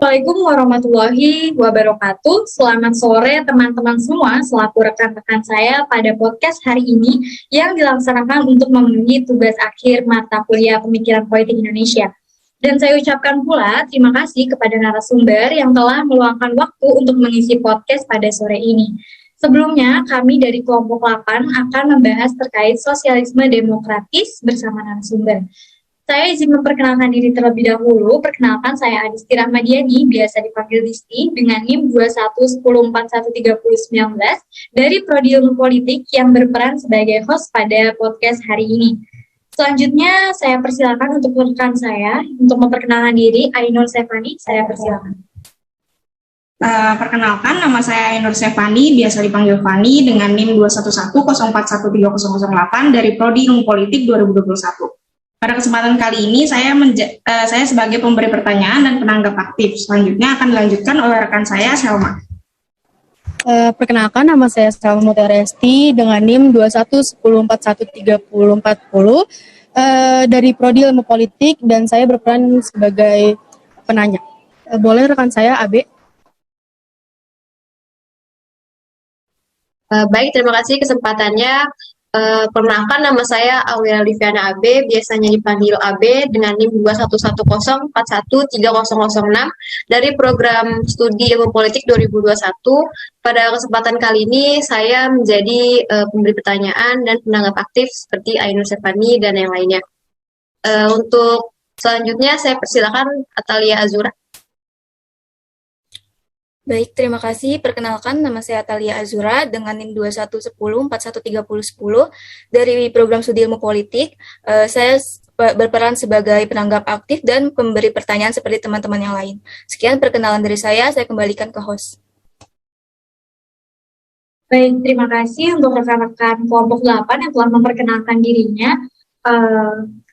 Assalamualaikum warahmatullahi wabarakatuh. Selamat sore teman-teman semua selaku rekan-rekan saya pada podcast hari ini yang dilaksanakan untuk memenuhi tugas akhir mata kuliah Pemikiran Politik Indonesia. Dan saya ucapkan pula terima kasih kepada narasumber yang telah meluangkan waktu untuk mengisi podcast pada sore ini. Sebelumnya, kami dari kelompok 8 akan membahas terkait sosialisme demokratis bersama narasumber. Saya izin memperkenalkan diri terlebih dahulu. Perkenalkan, saya Adisti Rahmadiani, biasa dipanggil Disti, dengan NIM 2110413019 dari Prodi Ilmu Politik yang berperan sebagai host pada podcast hari ini. Selanjutnya, saya persilakan untuk rekan saya untuk memperkenalkan diri, Ainur Sefani. Saya persilakan. Perkenalkan, nama saya Ainur Sefani, biasa dipanggil Fani, dengan NIM 2110413008 dari Prodi Ilmu Politik 2021. Pada kesempatan kali ini, saya sebagai pemberi pertanyaan dan penanggap aktif. Selanjutnya akan dilanjutkan oleh rekan saya, Selma. Perkenalkan, nama saya Selma Mutaresti dengan NIM 2110413040 dari Prodi Ilmu Politik dan saya berperan sebagai penanya. Boleh rekan saya, AB? Baik, terima kasih kesempatannya. Perkenalkan, nama saya Aulia Liviana AB, biasanya dipanggil AB dengan NIM 2110413006 dari program studi ilmu politik 2021. Pada kesempatan kali ini saya menjadi pemberi pertanyaan dan penanggap aktif seperti Ainur Sefani dan yang lainnya. Untuk selanjutnya saya persilakan Atalia Azura. Baik, terima kasih. Perkenalkan, nama saya Atalia Azura dengan NIM 2110413010 dari program studi ilmu politik. Saya berperan sebagai penanggap aktif dan pemberi pertanyaan seperti teman-teman yang lain. Sekian perkenalan dari saya kembalikan ke host. Baik, terima kasih untuk rekan-rekan kelompok 8 yang telah memperkenalkan dirinya.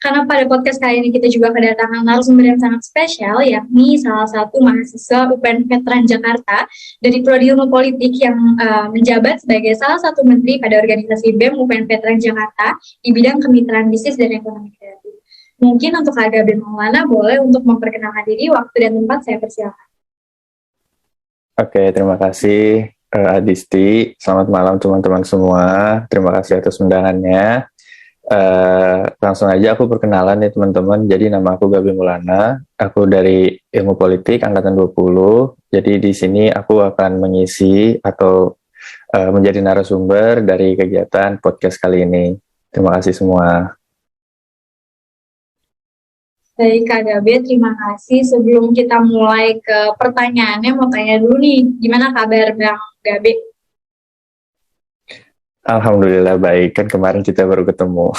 Karena pada podcast kali ini kita juga kedatangan narasumber yang sangat spesial, yakni salah satu mahasiswa UPN Veteran Jakarta dari Prodi Ilmu Politik yang menjabat sebagai salah satu menteri pada organisasi BEM UPN Veteran Jakarta di bidang kemitraan bisnis dan ekonomi kreatif. Mungkin untuk Kak Gabriel Maulana boleh untuk memperkenalkan diri, waktu dan tempat saya persilakan. Oke, terima kasih Adisti. Selamat malam teman-teman semua. Terima kasih atas undangannya. Langsung aja aku perkenalan nih teman-teman. Jadi nama aku Gabriel Maulana, aku dari Ilmu Politik angkatan 20. Jadi di sini aku akan mengisi atau menjadi narasumber dari kegiatan podcast kali ini. Terima kasih semua. Baik Kak Gabe, terima kasih. Sebelum kita mulai ke pertanyaannya, mau tanya dulu nih, gimana kabar Bang Gabe? Alhamdulillah baik, kan kemarin kita baru ketemu.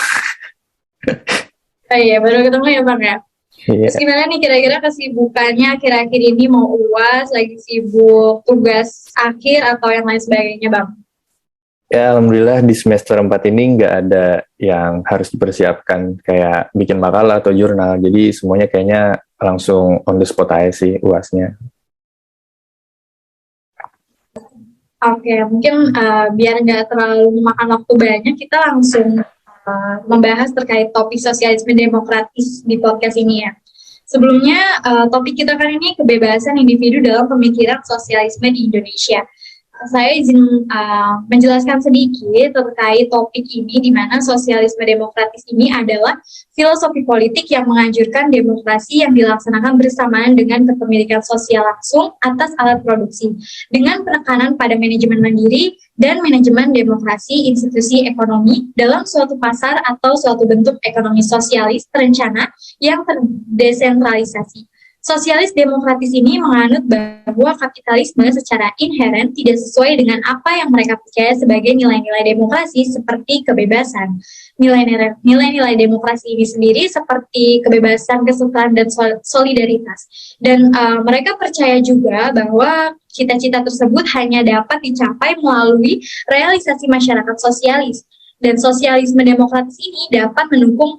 Oh iya, baru ketemu ya Bang ya? Iya. Terus gimana nih kira-kira kesibukannya akhir-akhir ini, mau UAS, lagi sibuk tugas akhir atau yang lain sebagainya Bang? Ya Alhamdulillah di semester 4 ini nggak ada yang harus dipersiapkan kayak bikin makalah atau jurnal, jadi semuanya kayaknya langsung on the spot aja sih UASnya. Oke, mungkin biar nggak terlalu memakan waktu banyak, kita langsung membahas terkait topik sosialisme demokratis di podcast ini ya. Sebelumnya, topik kita kali ini kebebasan individu dalam pemikiran sosialisme di Indonesia. Saya izin menjelaskan sedikit terkait topik ini, di mana sosialisme demokratis ini adalah filosofi politik yang menganjurkan demokrasi yang dilaksanakan bersamaan dengan kepemilikan sosial langsung atas alat produksi, dengan penekanan pada manajemen mandiri dan manajemen demokrasi institusi ekonomi dalam suatu pasar atau suatu bentuk ekonomi sosialis terencana yang terdesentralisasi. Sosialis demokratis ini menganut bahwa kapitalisme secara inheren tidak sesuai dengan apa yang mereka percaya sebagai nilai-nilai demokrasi seperti kebebasan. Nilai-nilai demokrasi ini sendiri seperti kebebasan, kesetaraan, dan solidaritas. Dan mereka percaya juga bahwa cita-cita tersebut hanya dapat dicapai melalui realisasi masyarakat sosialis. Dan sosialisme demokratis ini dapat mendukung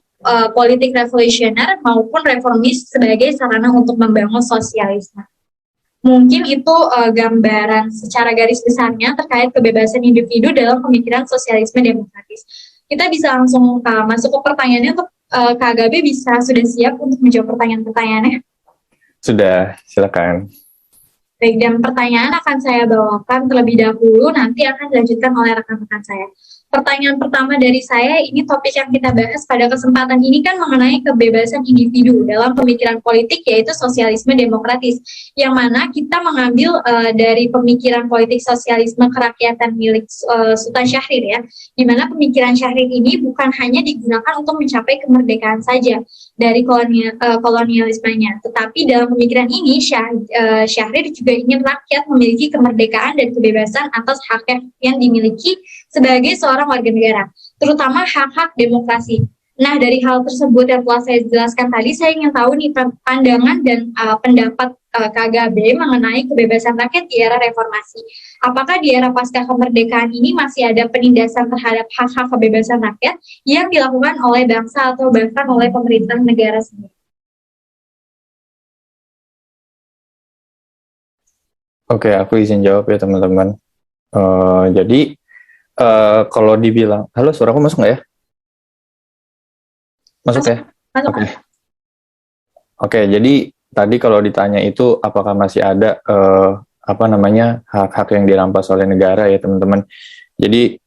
politik revolusioner maupun reformis sebagai sarana untuk membangun sosialisme. Mungkin itu gambaran secara garis besarnya terkait kebebasan individu dalam pemikiran sosialisme demokratis. Kita bisa langsung masuk ke pertanyaannya. Untuk Kak Gabe sudah siap untuk menjawab pertanyaan-pertanyaannya? Sudah, silakan. Baik, dan pertanyaan akan saya bawakan terlebih dahulu, nanti akan dilanjutkan oleh rekan-rekan saya. Pertanyaan pertama dari saya, ini topik yang kita bahas pada kesempatan ini kan mengenai kebebasan individu dalam pemikiran politik, yaitu sosialisme demokratis, yang mana kita mengambil dari pemikiran politik sosialisme kerakyatan milik Sultan Syahrir ya, di mana pemikiran Syahrir ini bukan hanya digunakan untuk mencapai kemerdekaan saja dari kolonialismenya, tetapi dalam pemikiran ini Syahrir juga ingin rakyat memiliki kemerdekaan dan kebebasan atas hak yang dimiliki sebagai seorang warga negara, terutama hak-hak demokrasi. Nah, dari hal tersebut yang telah saya jelaskan tadi, saya ingin tahu nih pandangan dan pendapat KGB mengenai kebebasan rakyat di era reformasi. Apakah di era pasca kemerdekaan ini masih ada penindasan terhadap hak-hak kebebasan rakyat yang dilakukan oleh bangsa atau bahkan oleh pemerintah negara sendiri? Oke, aku izin jawab ya teman-teman. Jadi kalau dibilang, halo, suaraku masuk nggak ya? Masuk ya? Masuk. Oke, jadi tadi kalau ditanya itu apakah masih ada hak-hak yang dirampas oleh negara ya teman-teman. Jadi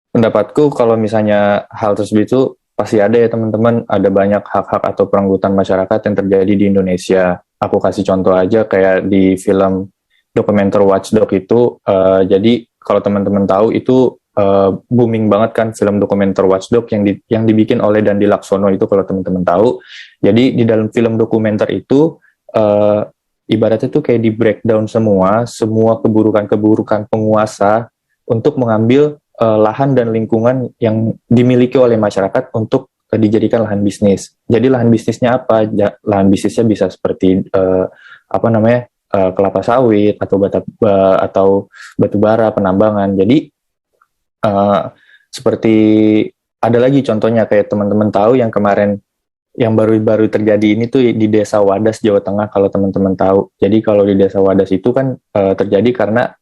pendapatku kalau misalnya hal tersebut itu pasti ada ya teman-teman, ada banyak hak-hak atau perenggutan masyarakat yang terjadi di Indonesia. Aku kasih contoh aja kayak di film dokumenter Watchdog itu, jadi kalau teman-teman tahu itu booming banget kan film dokumenter Watchdog yang dibikin oleh Dandi Laksono itu kalau teman-teman tahu. Jadi di dalam film dokumenter itu ibaratnya tuh kayak di breakdown semua keburukan-keburukan penguasa untuk mengambil lahan dan lingkungan yang dimiliki oleh masyarakat untuk dijadikan lahan bisnis. Jadi lahan bisnisnya apa? Lahan bisnisnya bisa seperti kelapa sawit atau batu bara, penambangan. Jadi seperti ada lagi contohnya kayak teman-teman tahu yang kemarin yang baru-baru terjadi ini tuh di Desa Wadas, Jawa Tengah kalau teman-teman tahu. Jadi kalau di Desa Wadas itu kan terjadi karena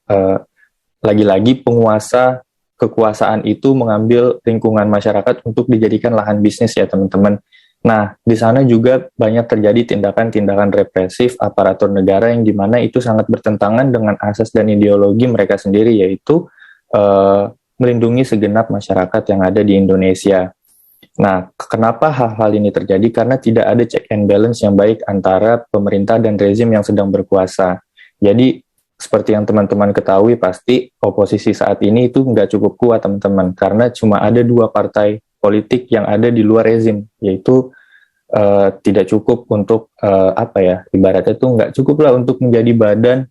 lagi-lagi penguasa kekuasaan itu mengambil lingkungan masyarakat untuk dijadikan lahan bisnis ya teman-teman. Nah, di sana juga banyak terjadi tindakan-tindakan represif aparatur negara yang dimana itu sangat bertentangan dengan asas dan ideologi mereka sendiri, yaitu melindungi segenap masyarakat yang ada di Indonesia. Nah, kenapa hal-hal ini terjadi? Karena tidak ada check and balance yang baik antara pemerintah dan rezim yang sedang berkuasa. Jadi, seperti yang teman-teman ketahui, pasti oposisi saat ini itu nggak cukup kuat, teman-teman, karena cuma ada 2 partai politik yang ada di luar rezim, yaitu tidak cukup untuk ibaratnya itu nggak cukup lah untuk menjadi badan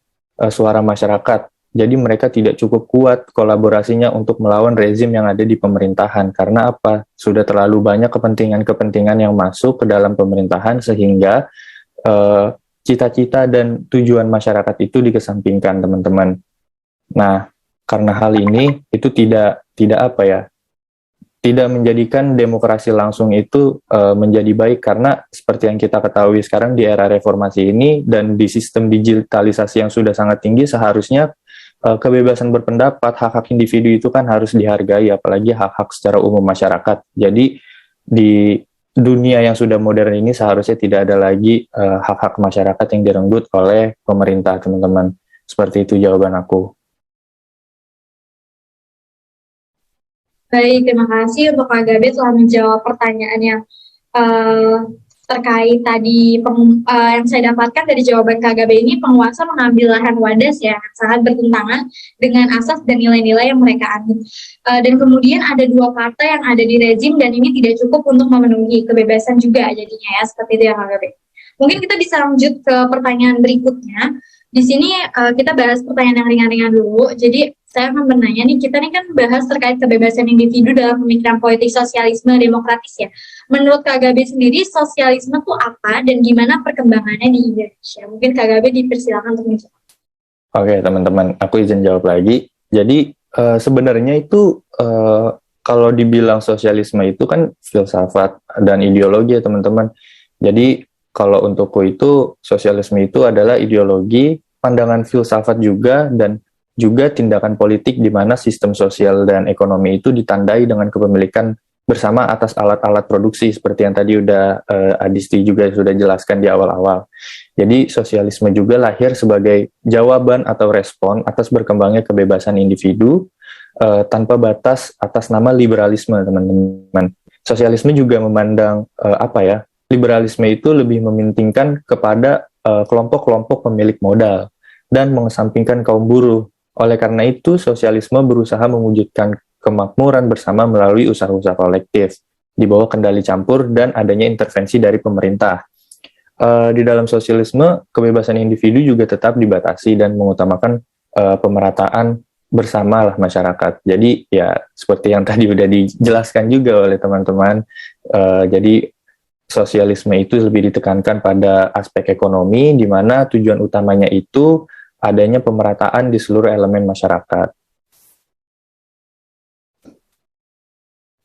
suara masyarakat. Jadi mereka tidak cukup kuat kolaborasinya untuk melawan rezim yang ada di pemerintahan. Karena apa? Sudah terlalu banyak kepentingan-kepentingan yang masuk ke dalam pemerintahan sehingga cita-cita dan tujuan masyarakat itu dikesampingkan, teman-teman. Nah, karena hal ini itu tidak menjadikan demokrasi langsung itu menjadi baik, karena seperti yang kita ketahui sekarang di era reformasi ini dan di sistem digitalisasi yang sudah sangat tinggi, seharusnya kebebasan berpendapat, hak-hak individu itu kan harus dihargai, apalagi hak-hak secara umum masyarakat. Jadi di dunia yang sudah modern ini seharusnya tidak ada lagi hak-hak masyarakat yang direnggut oleh pemerintah, teman-teman. Seperti itu jawaban aku. Baik, terima kasih untuk Kak Gabe telah menjawab pertanyaan yang terkait tadi yang saya dapatkan dari jawaban Kak Gabe ini, penguasa mengambil lahan wadas ya, sangat bertentangan dengan asas dan nilai-nilai yang mereka anut. Dan kemudian ada 2 partai yang ada di rezim dan ini tidak cukup untuk memenuhi kebebasan juga jadinya ya, seperti itu ya Kak Gabe. Mungkin kita bisa lanjut ke pertanyaan berikutnya. Di sini kita bahas pertanyaan yang ringan-ringan dulu. Jadi saya akan bertanya nih, kita nih kan bahas terkait kebebasan individu dalam pemikiran politik sosialisme demokratis ya. Menurut Kak Gabe sendiri, sosialisme itu apa dan gimana perkembangannya di Indonesia? Mungkin Kak Gabe dipersilakan untuk menjawab. Oke, teman-teman, aku izin jawab lagi. Jadi sebenarnya itu kalau dibilang sosialisme itu kan filsafat dan ideologi ya teman-teman. Jadi kalau untukku itu sosialisme itu adalah ideologi, pandangan filsafat juga, dan juga tindakan politik di mana sistem sosial dan ekonomi itu ditandai dengan kepemilikan bersama atas alat-alat produksi seperti yang tadi udah Adisti juga sudah jelaskan di awal-awal. Jadi sosialisme juga lahir sebagai jawaban atau respon atas berkembangnya kebebasan individu tanpa batas atas nama liberalisme, teman-teman. Sosialisme juga memandang liberalisme itu lebih mementingkan kepada kelompok-kelompok pemilik modal dan mengesampingkan kaum buruh. Oleh karena itu, sosialisme berusaha mewujudkan kemakmuran bersama melalui usaha-usaha kolektif di bawah kendali campur dan adanya intervensi dari pemerintah. Di dalam sosialisme, kebebasan individu juga tetap dibatasi dan mengutamakan pemerataan bersama lah masyarakat. Jadi ya seperti yang tadi udah dijelaskan juga oleh teman-teman, jadi sosialisme itu lebih ditekankan pada aspek ekonomi, di mana tujuan utamanya itu adanya pemerataan di seluruh elemen masyarakat.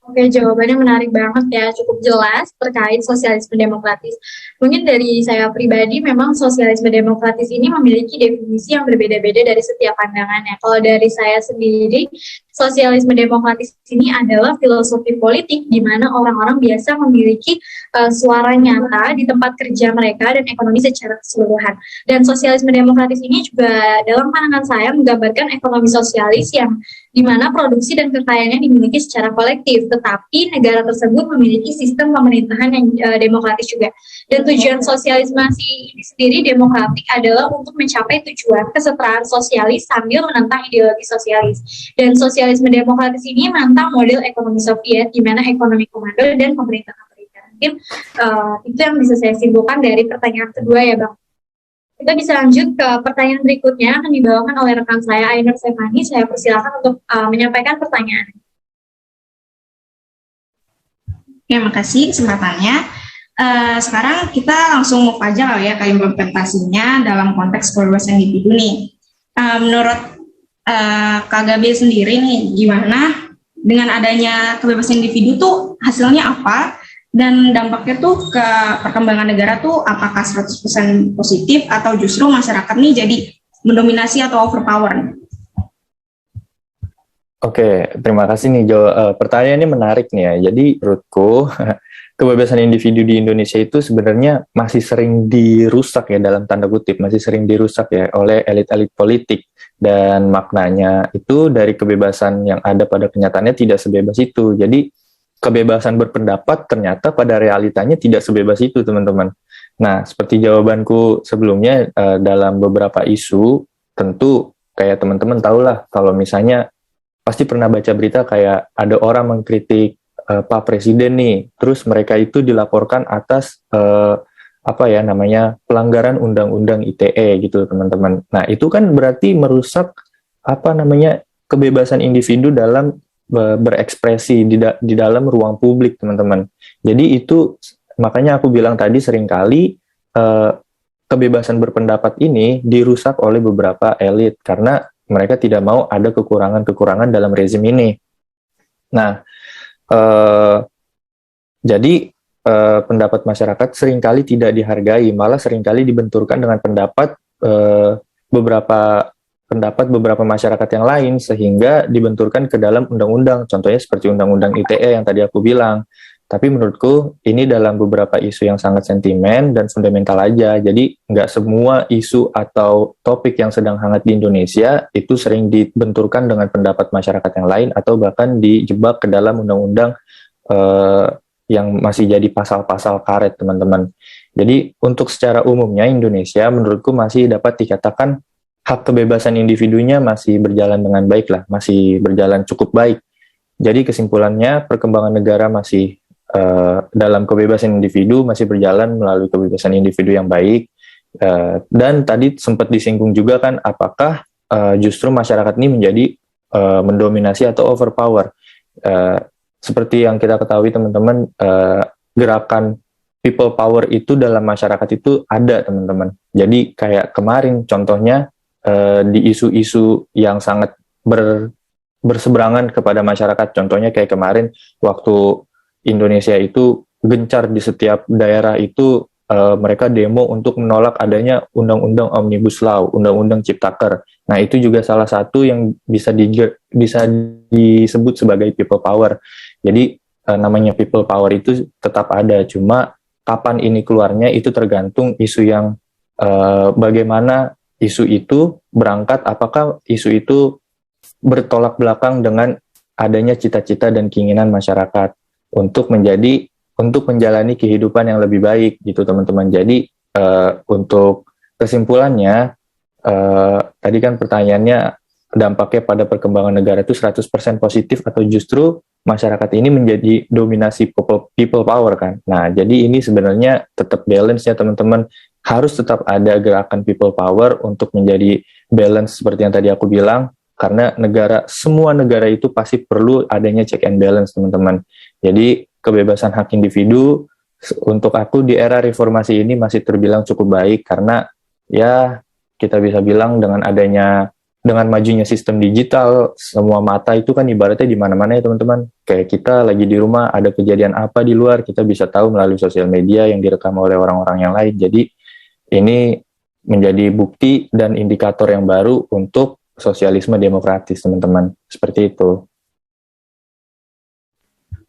Oke, jawabannya menarik banget ya, cukup jelas terkait sosialisme demokratis. Mungkin dari saya pribadi, memang sosialisme demokratis ini memiliki definisi yang berbeda-beda dari setiap pandangannya. Kalau dari saya sendiri, sosialisme demokratis ini adalah filosofi politik di mana orang-orang biasa memiliki suara nyata di tempat kerja mereka dan ekonomi secara keseluruhan. Dan sosialisme demokratis ini juga dalam pandangan saya menggambarkan ekonomi sosialis yang di mana produksi dan kekayaannya dimiliki secara kolektif, tetapi negara tersebut memiliki sistem pemerintahan yang demokratis juga. Dan tujuan sosialisme ini sendiri demokratik adalah untuk mencapai tujuan kesetaraan sosialis sambil menentang ideologi sosialis. Dan sosialisme demokratis ini menentang model ekonomi Soviet, di mana ekonomi komando dan pemerintahan Amerika. Mungkin itu yang bisa saya simpulkan dari pertanyaan kedua ya Bang. Kita bisa lanjut ke pertanyaan berikutnya, akan dibawakan oleh rekan saya, Ainur Stefani. Saya persilakan untuk menyampaikan pertanyaan. Ya, makasih kesempatannya. Sekarang kita langsung move aja ya ke implementasinya dalam konteks kebebasan individu nih. Menurut Kak Gabe sendiri nih, gimana dengan adanya kebebasan individu tuh hasilnya apa? Dan dampaknya tuh ke perkembangan negara tuh apakah 100% positif atau justru masyarakat nih jadi mendominasi atau overpower? Oke, terima kasih nih Jo. Pertanyaan ini menarik nih ya. Jadi menurutku kebebasan individu di Indonesia itu sebenarnya masih sering dirusak ya, dalam tanda kutip, masih sering dirusak ya oleh elit-elit politik. Dan maknanya itu dari kebebasan yang ada pada kenyataannya tidak sebebas itu. Jadi kebebasan berpendapat ternyata pada realitanya tidak sebebas itu, teman-teman. Nah, seperti jawabanku sebelumnya, dalam beberapa isu, tentu kayak teman-teman tahulah kalau misalnya pasti pernah baca berita kayak ada orang mengkritik Pak Presiden nih, terus mereka itu dilaporkan atas pelanggaran undang-undang ITE gitu, teman-teman. Nah, itu kan berarti merusak kebebasan individu dalam berekspresi di dalam ruang publik, teman-teman. Jadi itu makanya aku bilang tadi seringkali kebebasan berpendapat ini dirusak oleh beberapa elit karena mereka tidak mau ada kekurangan-kekurangan dalam rezim ini. Nah, jadi pendapat masyarakat seringkali tidak dihargai, malah seringkali dibenturkan dengan beberapa masyarakat yang lain sehingga dibenturkan ke dalam undang-undang, contohnya seperti undang-undang ITE yang tadi aku bilang. Tapi menurutku ini dalam beberapa isu yang sangat sentimen dan fundamental aja, jadi nggak semua isu atau topik yang sedang hangat di Indonesia itu sering dibenturkan dengan pendapat masyarakat yang lain atau bahkan dijebak ke dalam undang-undang yang masih jadi pasal-pasal karet, teman-teman. Jadi untuk secara umumnya Indonesia menurutku masih dapat dikatakan hak kebebasan individunya masih berjalan dengan baik lah, masih berjalan cukup baik. Jadi kesimpulannya perkembangan negara masih dalam kebebasan individu masih berjalan melalui kebebasan individu yang baik. Dan tadi sempat disinggung juga kan apakah justru masyarakat ini menjadi mendominasi atau overpower. Seperti yang kita ketahui teman-teman, gerakan people power itu dalam masyarakat itu ada, teman-teman. Jadi kayak kemarin contohnya di isu-isu yang sangat berseberangan kepada masyarakat, contohnya kayak kemarin waktu Indonesia itu gencar di setiap daerah itu mereka demo untuk menolak adanya undang-undang Omnibus Law, undang-undang Ciptaker. Nah, itu juga salah satu yang bisa disebut sebagai people power. Jadi namanya people power itu tetap ada, cuma kapan ini keluarnya itu tergantung isu yang bagaimana isu itu berangkat, apakah isu itu bertolak belakang dengan adanya cita-cita dan keinginan masyarakat untuk menjalani kehidupan yang lebih baik gitu teman-teman. Jadi untuk kesimpulannya, tadi kan pertanyaannya dampaknya pada perkembangan negara itu 100% positif atau justru masyarakat ini menjadi dominasi people power kan. Nah, jadi ini sebenarnya tetap balance ya teman-teman. Harus tetap ada gerakan people power untuk menjadi balance seperti yang tadi aku bilang, karena semua negara itu pasti perlu adanya check and balance teman-teman. Jadi kebebasan hak individu untuk aku di era reformasi ini masih terbilang cukup baik, karena ya kita bisa bilang dengan majunya sistem digital, semua mata itu kan ibaratnya di mana-mana ya teman-teman. Kayak kita lagi di rumah, ada kejadian apa di luar, kita bisa tahu melalui sosial media yang direkam oleh orang-orang yang lain. Jadi ini menjadi bukti dan indikator yang baru untuk sosialisme demokratis teman-teman. Seperti itu.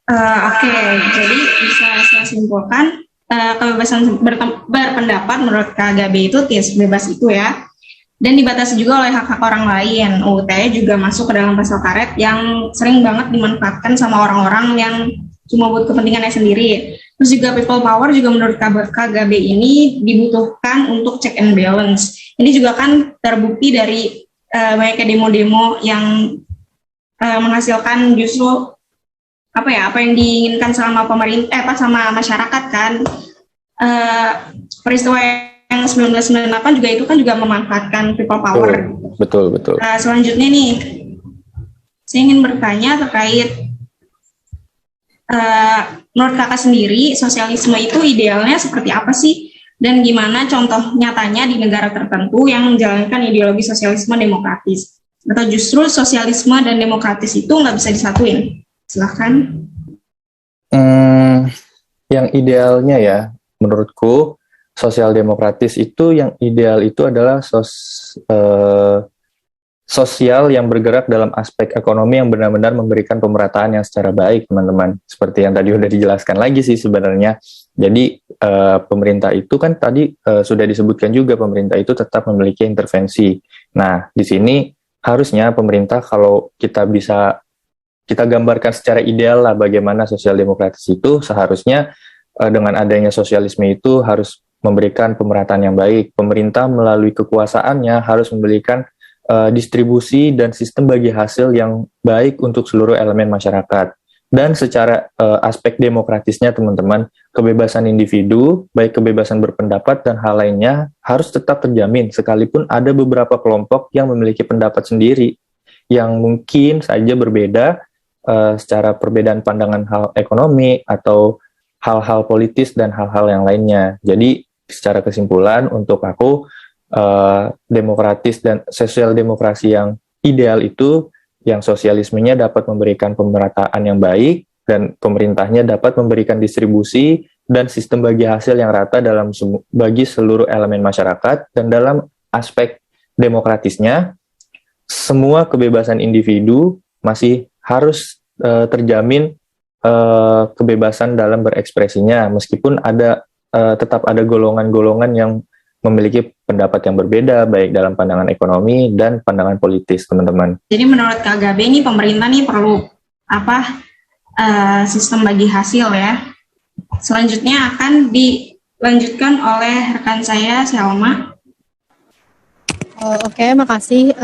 Oke, jadi bisa saya simpulkan kebebasan berpendapat menurut KGB itu tidak sebebas itu ya. Dan dibatasi juga oleh hak-hak orang lain. UU ITE juga masuk ke dalam pasal karet yang sering banget dimanfaatkan sama orang-orang yang cuma buat kepentingannya sendiri. Terus juga people power juga menurut KGB ini dibutuhkan untuk check and balance. Ini juga kan terbukti dari banyaknya demo-demo yang menghasilkan justru apa yang diinginkan sama pemerintah sama masyarakat kan. Peristiwa yang 1998 juga itu kan juga memanfaatkan people power. Betul. Selanjutnya nih, saya ingin bertanya terkait menurut kakak sendiri, sosialisme itu idealnya seperti apa sih? Dan gimana contoh nyatanya di negara tertentu yang menjalankan ideologi sosialisme demokratis? Atau justru sosialisme dan demokratis itu nggak bisa disatuin? Silahkan. Yang idealnya ya, menurutku, sosial demokratis itu yang ideal itu adalah sosial yang bergerak dalam aspek ekonomi yang benar-benar memberikan pemerataan yang secara baik, teman-teman. Seperti yang tadi udah dijelaskan lagi sih sebenarnya. Jadi pemerintah itu kan tadi sudah disebutkan juga, pemerintah itu tetap memiliki intervensi. Nah, di sini harusnya pemerintah, kalau kita gambarkan secara ideal lah bagaimana sosial demokratis itu, seharusnya dengan adanya sosialisme itu harus memberikan pemerataan yang baik. Pemerintah melalui kekuasaannya harus memberikan distribusi dan sistem bagi hasil yang baik untuk seluruh elemen masyarakat. Dan secara aspek demokratisnya teman-teman, kebebasan individu, baik kebebasan berpendapat dan hal lainnya harus tetap terjamin, sekalipun ada beberapa kelompok yang memiliki pendapat sendiri yang mungkin saja berbeda secara perbedaan pandangan hal ekonomi atau hal-hal politis dan hal-hal yang lainnya. Jadi secara kesimpulan untuk aku, demokratis dan sosial demokrasi yang ideal itu yang sosialismenya dapat memberikan pemerataan yang baik dan pemerintahnya dapat memberikan distribusi dan sistem bagi hasil yang rata bagi seluruh elemen masyarakat. Dan dalam aspek demokratisnya, semua kebebasan individu masih harus terjamin kebebasan dalam berekspresinya, meskipun tetap ada golongan-golongan yang memiliki pendapat yang berbeda, baik dalam pandangan ekonomi dan pandangan politis, teman-teman. Jadi menurut KGB nih, pemerintah nih perlu sistem bagi hasil ya. Selanjutnya akan dilanjutkan oleh rekan saya, Selma. Oke, makasih.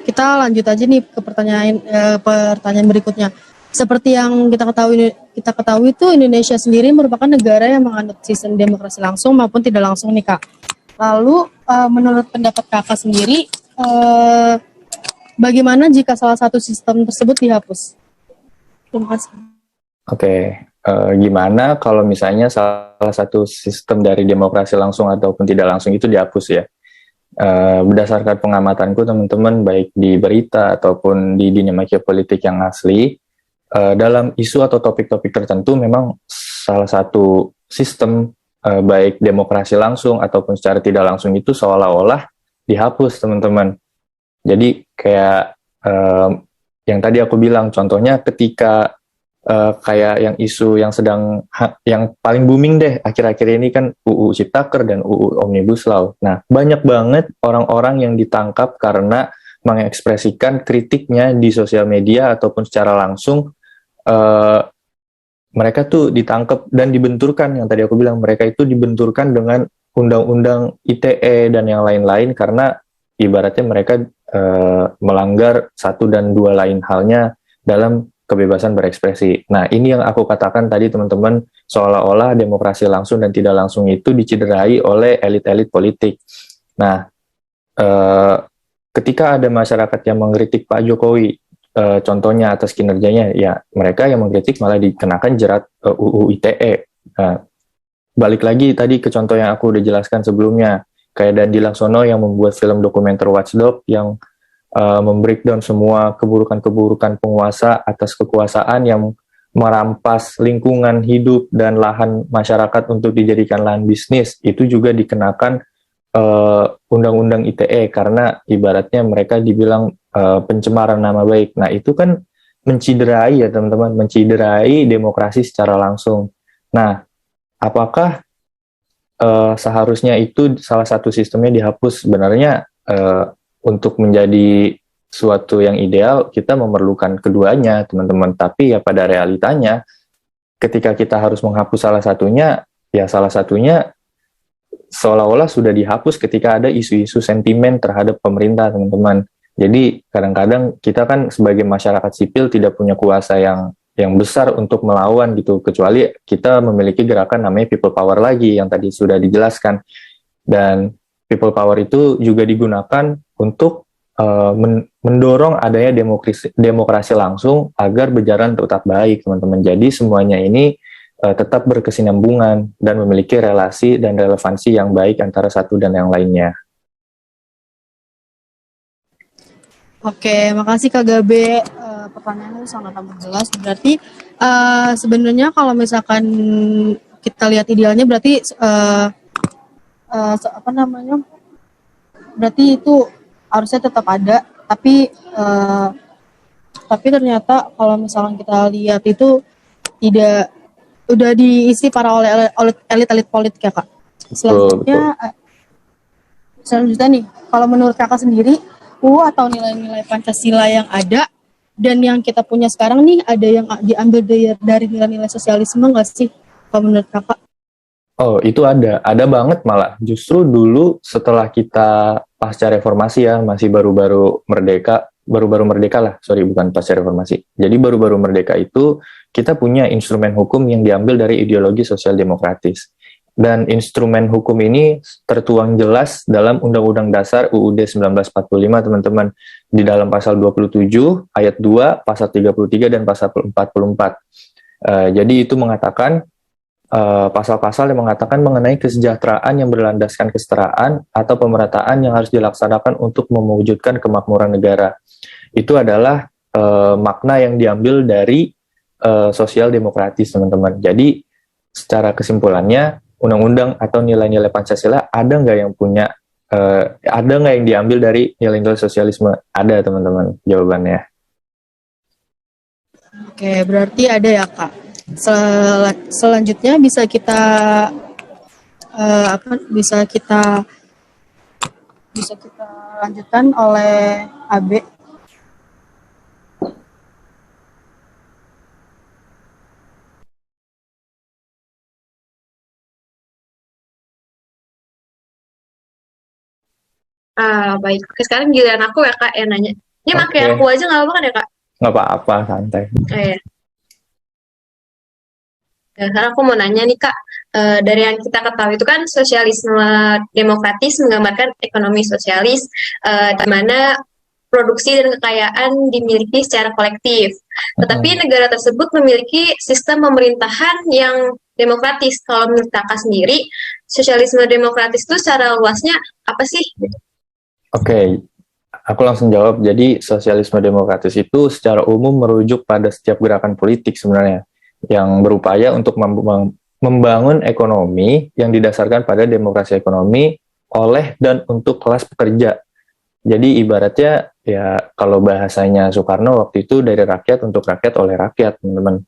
Kita lanjut aja nih ke pertanyaan berikutnya. Seperti yang kita ketahui itu Indonesia sendiri merupakan negara yang menganut sistem demokrasi langsung maupun tidak langsung nih Kak. Lalu menurut pendapat Kakak sendiri, bagaimana jika salah satu sistem tersebut dihapus? Terima kasih. Oke, gimana kalau misalnya salah satu sistem dari demokrasi langsung ataupun tidak langsung itu dihapus ya? Berdasarkan pengamatanku teman-teman, baik di berita ataupun di dinamika politik yang asli, dalam isu atau topik-topik tertentu memang salah satu sistem baik demokrasi langsung ataupun secara tidak langsung itu seolah-olah dihapus teman-teman. Jadi kayak yang tadi aku bilang, contohnya ketika kayak yang isu yang yang paling booming deh akhir-akhir ini kan UU Ciptaker dan UU Omnibus Law. Nah, banyak banget orang-orang yang ditangkap karena mengekspresikan kritiknya di sosial media ataupun secara langsung. Mereka tuh ditangkap dan dibenturkan, yang tadi aku bilang mereka itu dibenturkan dengan undang-undang ITE dan yang lain-lain karena ibaratnya mereka melanggar satu dan dua lain halnya dalam kebebasan berekspresi. Nah, ini yang aku katakan tadi teman-teman, seolah-olah demokrasi langsung dan tidak langsung itu diciderai oleh elit-elit politik. Nah, ketika ada masyarakat yang mengkritik Pak Jokowi, contohnya atas kinerjanya, ya mereka yang mengkritik malah dikenakan jerat UU ITE. Nah, balik lagi tadi ke contoh yang aku udah jelaskan sebelumnya, kayak Dandi Laksono yang membuat film dokumenter Watchdog yang membreakdown semua keburukan-keburukan penguasa atas kekuasaan yang merampas lingkungan hidup dan lahan masyarakat untuk dijadikan lahan bisnis, itu juga dikenakan undang-undang ITE karena ibaratnya mereka dibilang pencemaran nama baik. Nah, itu kan menciderai ya teman-teman, menciderai demokrasi secara langsung. Nah, apakah seharusnya itu salah satu sistemnya dihapus? Sebenarnya untuk menjadi suatu yang ideal, kita memerlukan keduanya, teman-teman. Tapi ya pada realitanya, ketika kita harus menghapus salah satunya, ya salah satunya seolah-olah sudah dihapus ketika ada isu-isu sentimen terhadap pemerintah, teman-teman. Jadi kadang-kadang kita kan sebagai masyarakat sipil tidak punya kuasa yang besar untuk melawan gitu, kecuali kita memiliki gerakan namanya people power lagi yang tadi sudah dijelaskan. Dan people power itu juga digunakan untuk mendorong adanya demokrasi langsung agar berjalan tetap baik, teman-teman. Jadi semuanya ini tetap berkesinambungan dan memiliki relasi dan relevansi yang baik antara satu dan yang lainnya. Oke, makasih Kak Gabe. Pertanyaannya sangat amat jelas. Berarti sebenarnya kalau misalkan kita lihat idealnya berarti berarti itu harusnya tetap ada, tapi ternyata kalau misalkan kita lihat itu tidak udah diisi oleh elit-elit politik ya Kak. Selanjutnya nih, kalau menurut Kakak sendiri, atau nilai-nilai Pancasila yang ada dan yang kita punya sekarang nih, ada yang diambil dari nilai-nilai sosialisme nggak sih kalau menurut Kakak? Oh, itu ada banget malah. Justru dulu setelah kita pasca reformasi ya, masih baru-baru merdeka lah, bukan pasca reformasi. Jadi baru-baru merdeka itu kita punya instrumen hukum yang diambil dari ideologi sosial demokratis. Dan instrumen hukum ini tertuang jelas dalam Undang-Undang Dasar UUD 1945, teman-teman. Di dalam pasal 27, ayat 2, pasal 33, dan pasal 44. Jadi itu mengatakan pasal-pasal yang mengatakan mengenai kesejahteraan yang berlandaskan kesetaraan atau pemerataan yang harus dilaksanakan untuk mewujudkan kemakmuran negara. Itu adalah makna yang diambil dari sosial demokratis, teman-teman. Jadi secara kesimpulannya, undang-undang atau nilai-nilai Pancasila ada nggak yang diambil dari nilai-nilai sosialisme? Ada, teman-teman, jawabannya. Oke, berarti ada ya Kak. Selanjutnya bisa kita lanjutkan oleh AB. Baik. Oke, sekarang giliran aku ya Kak yang nanya. Ini pakai aku aja nggak apa-apa kan ya Kak? Nggak apa-apa, santai. Iya. Nah, sekarang aku mau nanya nih Kak, dari yang kita ketahui itu kan sosialisme demokratis menggambarkan ekonomi sosialis, di mana produksi dan kekayaan dimiliki secara kolektif. Tetapi negara tersebut memiliki sistem pemerintahan yang demokratis. Kalau menurut Kakak sendiri, sosialisme demokratis itu secara luasnya apa sih? Oke, aku langsung jawab. Jadi sosialisme demokratis itu secara umum merujuk pada setiap gerakan politik sebenarnya yang berupaya untuk membangun ekonomi yang didasarkan pada demokrasi ekonomi oleh dan untuk kelas pekerja. Jadi ibaratnya ya kalau bahasanya Soekarno waktu itu dari rakyat untuk rakyat oleh rakyat, teman-teman.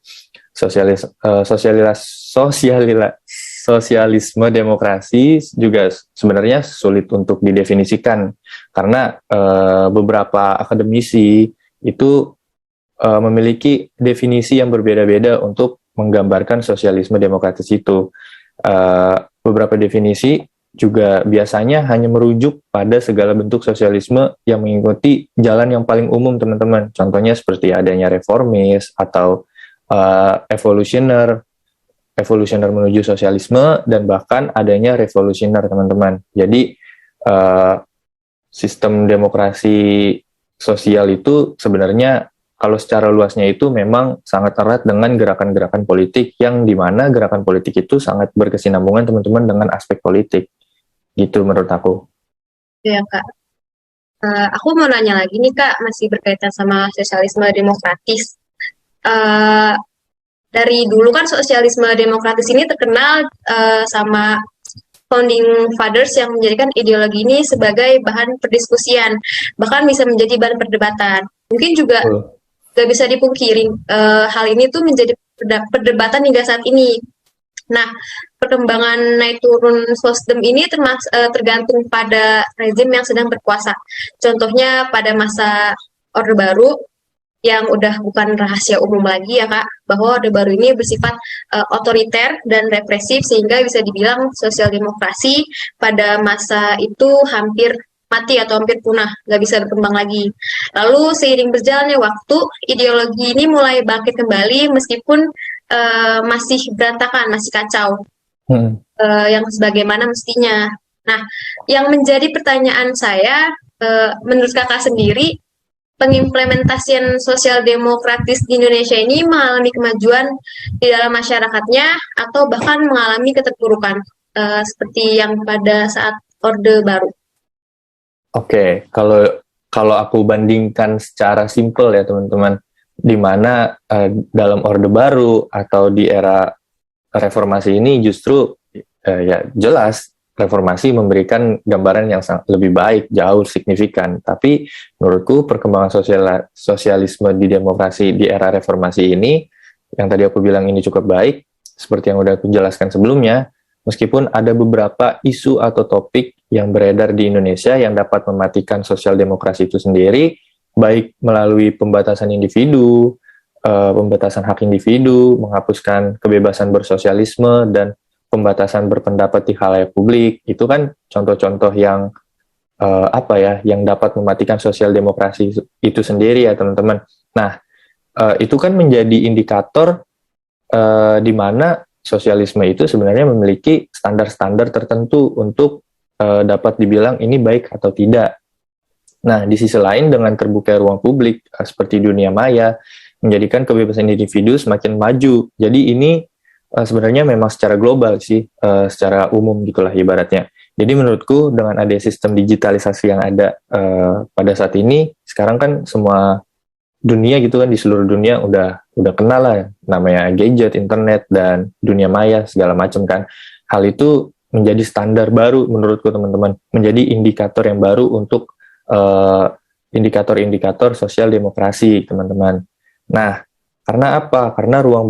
Sosialisme demokrasi juga sebenarnya sulit untuk didefinisikan karena beberapa akademisi itu memiliki definisi yang berbeda-beda untuk menggambarkan sosialisme demokratis itu. Beberapa definisi juga biasanya hanya merujuk pada segala bentuk sosialisme yang mengikuti jalan yang paling umum, teman-teman. Contohnya seperti adanya reformis atau evolusioner menuju sosialisme, dan bahkan adanya revolusioner, teman-teman. Jadi sistem demokrasi sosial itu sebenarnya kalau secara luasnya itu memang sangat erat dengan gerakan-gerakan politik, yang dimana gerakan politik itu sangat berkesinambungan, teman-teman, dengan aspek politik. Gitu menurut aku. Ya, Kak. Aku mau nanya lagi nih, Kak, masih berkaitan sama sosialisme demokratis. Dari dulu kan sosialisme demokratis ini terkenal sama founding fathers yang menjadikan ideologi ini sebagai bahan perdiskusian, bahkan bisa menjadi bahan perdebatan. Mungkin juga gak bisa dipungkiri hal ini tuh menjadi perdebatan hingga saat ini. Nah, perkembangan naik turun sosdem ini tergantung pada rezim yang sedang berkuasa. Contohnya pada masa Orde Baru, yang udah bukan rahasia umum lagi ya Kak, bahwa Orde Baru ini bersifat otoriter dan represif, sehingga bisa dibilang sosial demokrasi pada masa itu hampir mati atau hampir punah, nggak bisa berkembang lagi. Lalu seiring berjalannya waktu, ideologi ini mulai bangkit kembali meskipun masih berantakan, masih kacau, yang sebagaimana mestinya. Nah, yang menjadi pertanyaan saya, menurut Kakak sendiri, pengimplementasian sosial demokratis di Indonesia ini mengalami kemajuan di dalam masyarakatnya atau bahkan mengalami keterpurukan seperti yang pada saat Orde Baru? Oke, kalau aku bandingkan secara simpel ya teman-teman, di mana dalam Orde Baru atau di era reformasi ini justru ya jelas reformasi memberikan gambaran yang lebih baik, jauh signifikan. Tapi menurutku perkembangan sosialisme di demokrasi di era reformasi ini, yang tadi aku bilang ini cukup baik, seperti yang udah aku jelaskan sebelumnya, meskipun ada beberapa isu atau topik yang beredar di Indonesia yang dapat mematikan sosial demokrasi itu sendiri, baik melalui pembatasan individu, pembatasan hak individu, menghapuskan kebebasan bersosialisme, dan pembatasan berpendapat di khalayak publik. Itu kan contoh-contoh yang yang dapat mematikan sosial demokrasi itu sendiri ya teman-teman. Nah, itu kan menjadi indikator di mana sosialisme itu sebenarnya memiliki standar-standar tertentu untuk dapat dibilang ini baik atau tidak. Nah, di sisi lain dengan terbuka ruang publik seperti dunia maya menjadikan kebebasan individu semakin maju. Jadi ini sebenarnya memang secara global sih, secara umum gitulah ibaratnya. Jadi menurutku dengan ada sistem digitalisasi yang ada pada saat ini, sekarang kan semua dunia gitu kan, di seluruh dunia udah kenal lah namanya gadget, internet, dan dunia maya segala macam kan. Hal itu menjadi standar baru menurutku teman-teman, menjadi indikator yang baru untuk indikator-indikator sosial demokrasi teman-teman. Nah, karena apa? Karena ruang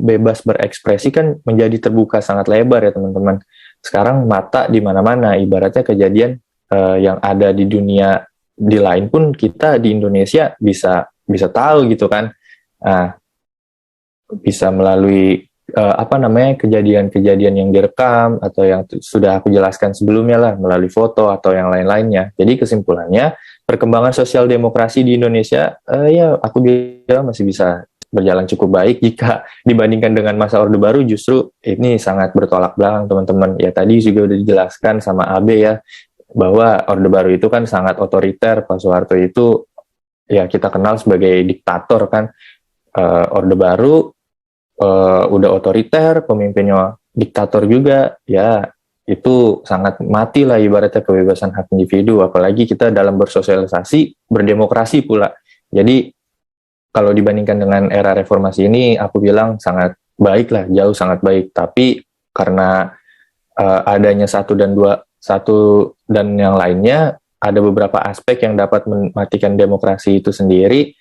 bebas berekspresi kan menjadi terbuka sangat lebar ya teman-teman. Sekarang mata di mana-mana, ibaratnya kejadian yang ada di dunia di lain pun kita di Indonesia bisa tahu gitu kan. Nah, bisa melalui kejadian-kejadian yang direkam atau yang sudah aku jelaskan sebelumnya lah, melalui foto atau yang lain-lainnya. Jadi kesimpulannya, perkembangan sosial demokrasi di Indonesia ya aku bilang masih bisa berjalan cukup baik jika dibandingkan dengan masa Orde Baru. Justru ini sangat bertolak belakang teman-teman. Ya tadi juga udah dijelaskan sama Abe ya, bahwa Orde Baru itu kan sangat otoriter. Pak Soeharto itu ya kita kenal sebagai diktator kan. Orde Baru udah otoriter, pemimpinnya diktator juga, ya itu sangat mati lah ibaratnya kebebasan hak individu, apalagi kita dalam bersosialisasi, berdemokrasi pula. Jadi kalau dibandingkan dengan era reformasi ini, aku bilang sangat baik lah, jauh sangat baik. Tapi karena adanya satu dan yang lainnya, ada beberapa aspek yang dapat mematikan demokrasi itu sendiri,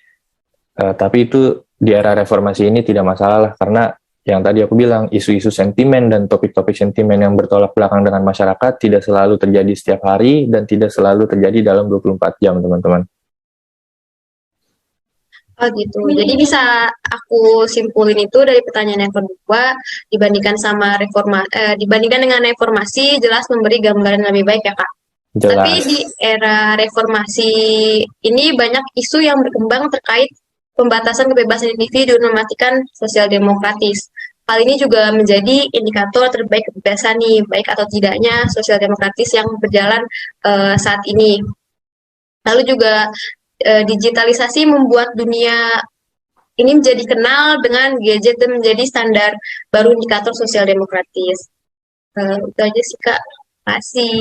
tapi itu di era reformasi ini tidak masalah lah, karena yang tadi aku bilang, isu-isu sentimen dan topik-topik sentimen yang bertolak belakang dengan masyarakat tidak selalu terjadi setiap hari dan tidak selalu terjadi dalam 24 jam, teman-teman. Oh gitu. Jadi bisa aku simpulin itu dari pertanyaan yang kedua, dibandingkan dengan reformasi jelas memberi gambaran lebih baik ya Kak. Jelas. Tapi di era reformasi ini banyak isu yang berkembang terkait pembatasan kebebasan individu dan mematikan sosial demokratis. Hal ini juga menjadi indikator terbaik kebebasan nih, baik atau tidaknya sosial demokratis yang berjalan saat ini. Lalu juga digitalisasi membuat dunia ini menjadi kenal dengan gadget dan menjadi standar baru indikator sosial demokratis. Itu aja sih Kak. Makasih.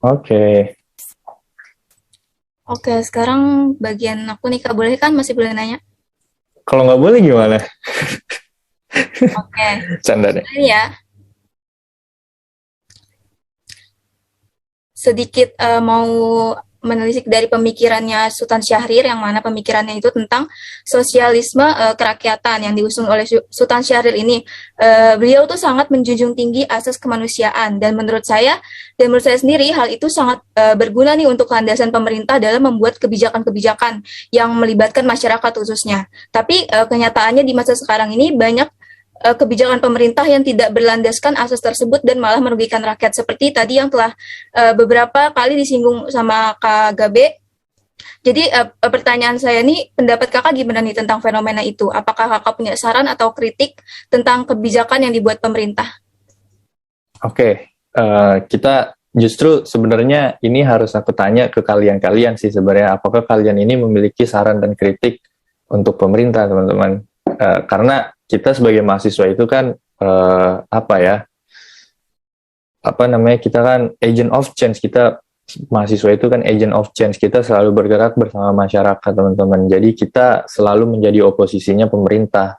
Oke. Oke, sekarang bagian aku nih Kak, boleh kan? Masih boleh nanya? Kalau nggak boleh gimana? Oke. Canda deh. Ini ya. Sedikit mau menelisik dari pemikirannya Sultan Syahrir, yang mana pemikirannya itu tentang sosialisme kerakyatan yang diusung oleh Sultan Syahrir ini. Beliau tuh sangat menjunjung tinggi asas kemanusiaan, dan menurut saya sendiri hal itu sangat berguna nih untuk landasan pemerintah dalam membuat kebijakan-kebijakan yang melibatkan masyarakat khususnya. Tapi kenyataannya di masa sekarang ini banyak kebijakan pemerintah yang tidak berlandaskan asas tersebut dan malah merugikan rakyat, seperti tadi yang telah beberapa kali disinggung sama Kak Gabe. Jadi pertanyaan saya nih, pendapat Kakak gimana nih tentang fenomena itu? Apakah Kakak punya saran atau kritik tentang kebijakan yang dibuat pemerintah? Oke, kita justru sebenarnya ini harus aku tanya ke kalian sih sebenarnya, apakah kalian ini memiliki saran dan kritik untuk pemerintah, teman-teman? Karena kita sebagai mahasiswa itu kan kita kan agent of change. Kita mahasiswa itu kan agent of change, kita selalu bergerak bersama masyarakat, teman-teman. Jadi kita selalu menjadi oposisinya pemerintah.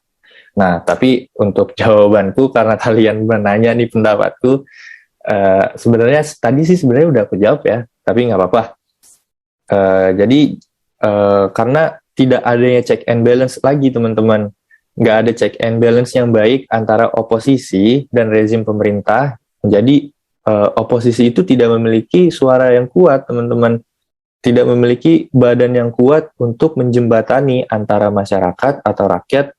Nah, tapi untuk jawabanku, karena kalian menanya nih pendapatku, sebenarnya tadi sih sebenarnya udah aku jawab ya, tapi nggak apa-apa. Karena tidak adanya check and balance lagi, teman-teman. Nggak ada check and balance yang baik antara oposisi dan rezim pemerintah. Jadi oposisi itu tidak memiliki suara yang kuat, teman-teman. Tidak memiliki badan yang kuat untuk menjembatani antara masyarakat atau rakyat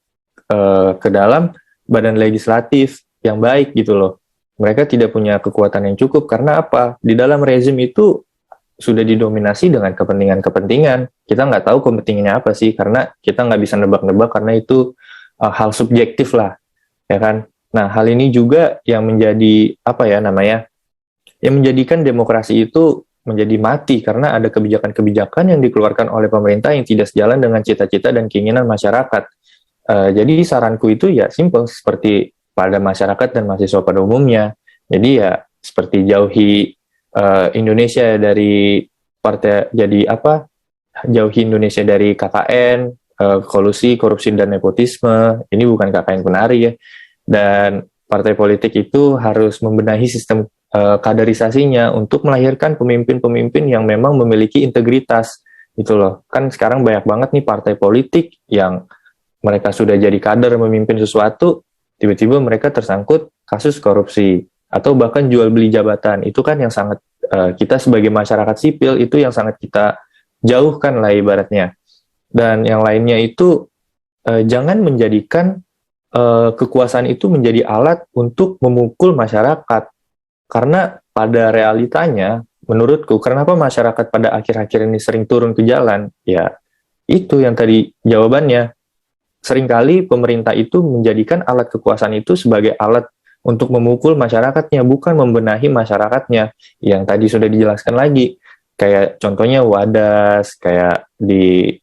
ke dalam badan legislatif yang baik gitu loh. Mereka tidak punya kekuatan yang cukup. Karena apa? Di dalam rezim itu sudah didominasi dengan kepentingan-kepentingan. Kita nggak tahu kepentingannya apa sih, karena kita nggak bisa nebak-nebak, karena itu hal subjektif lah, ya kan? Nah, hal ini juga yang menjadi yang menjadikan demokrasi itu menjadi mati, karena ada kebijakan-kebijakan yang dikeluarkan oleh pemerintah yang tidak sejalan dengan cita-cita dan keinginan masyarakat. Jadi saranku itu ya simpel, seperti pada masyarakat dan mahasiswa pada umumnya. Jadi ya seperti jauhi Indonesia dari jauhi Indonesia dari KKN, kolusi, korupsi, dan nepotisme. Ini bukan KKN Penari ya. Dan partai politik itu harus membenahi sistem kaderisasinya untuk melahirkan pemimpin-pemimpin yang memang memiliki integritas. Gitu loh. Kan sekarang banyak banget nih partai politik yang mereka sudah jadi kader memimpin sesuatu, tiba-tiba mereka tersangkut kasus korupsi atau bahkan jual beli jabatan. Itu kan yang sangat kita sebagai masyarakat sipil itu yang sangat kita jauhkan lah ibaratnya. Dan yang lainnya itu jangan menjadikan kekuasaan itu menjadi alat untuk memukul masyarakat. Karena pada realitanya, menurutku, kenapa masyarakat pada akhir-akhir ini sering turun ke jalan? Ya, itu yang tadi jawabannya. Seringkali pemerintah itu menjadikan alat kekuasaan itu sebagai alat untuk memukul masyarakatnya, bukan membenahi masyarakatnya. Yang tadi sudah dijelaskan lagi. Kayak contohnya Wadas, kayak di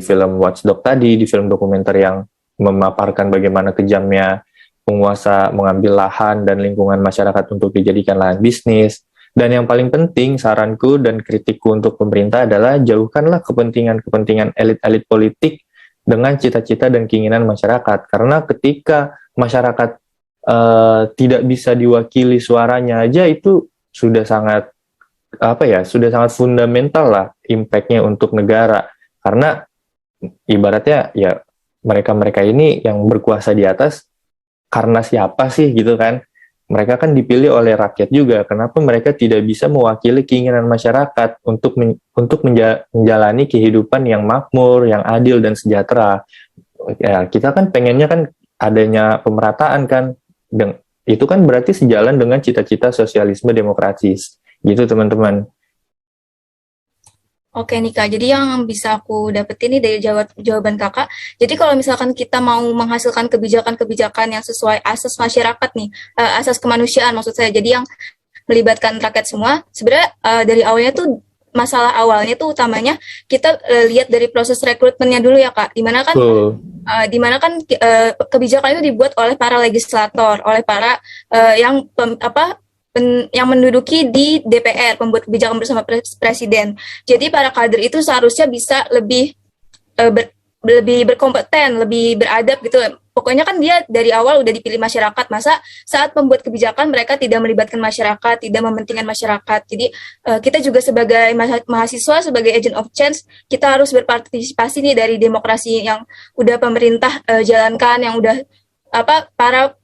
film Watchdog tadi, di film dokumenter yang memaparkan bagaimana kejamnya penguasa mengambil lahan dan lingkungan masyarakat untuk dijadikan lahan bisnis. Dan yang paling penting, saranku dan kritikku untuk pemerintah adalah jauhkanlah kepentingan-kepentingan elit-elit politik dengan cita-cita dan keinginan masyarakat. Karena ketika masyarakat tidak bisa diwakili suaranya aja, itu sudah sangat sudah sangat fundamental lah impact-nya untuk negara, karena ibaratnya ya mereka-mereka ini yang berkuasa di atas karena siapa sih gitu kan? Mereka kan dipilih oleh rakyat juga. Kenapa mereka tidak bisa mewakili keinginan masyarakat untuk menjalani kehidupan yang makmur, yang adil dan sejahtera? Ya, kita kan pengennya kan adanya pemerataan kan. Dan itu kan berarti sejalan dengan cita-cita sosialisme demokratis. Gitu teman-teman. Oke nih Kak, jadi yang bisa aku dapetin nih dari jawaban Kakak, jadi kalau misalkan kita mau menghasilkan kebijakan-kebijakan yang sesuai asas masyarakat nih, asas kemanusiaan maksud saya, jadi yang melibatkan rakyat semua, sebenarnya dari awalnya tuh, masalah awalnya tuh utamanya kita lihat dari proses rekrutmennya dulu ya Kak, dimana kan kebijakan itu dibuat oleh para legislator, oleh para yang yang menduduki di DPR, pembuat kebijakan bersama presiden. Jadi para kader itu seharusnya bisa lebih lebih berkompeten, lebih beradab gitu. Pokoknya kan dia dari awal udah dipilih masyarakat, masa saat membuat kebijakan mereka tidak melibatkan masyarakat, tidak mementingkan masyarakat. Jadi kita juga sebagai mahasiswa, sebagai agent of change, kita harus berpartisipasi nih dari demokrasi yang udah pemerintah jalankan, yang udah para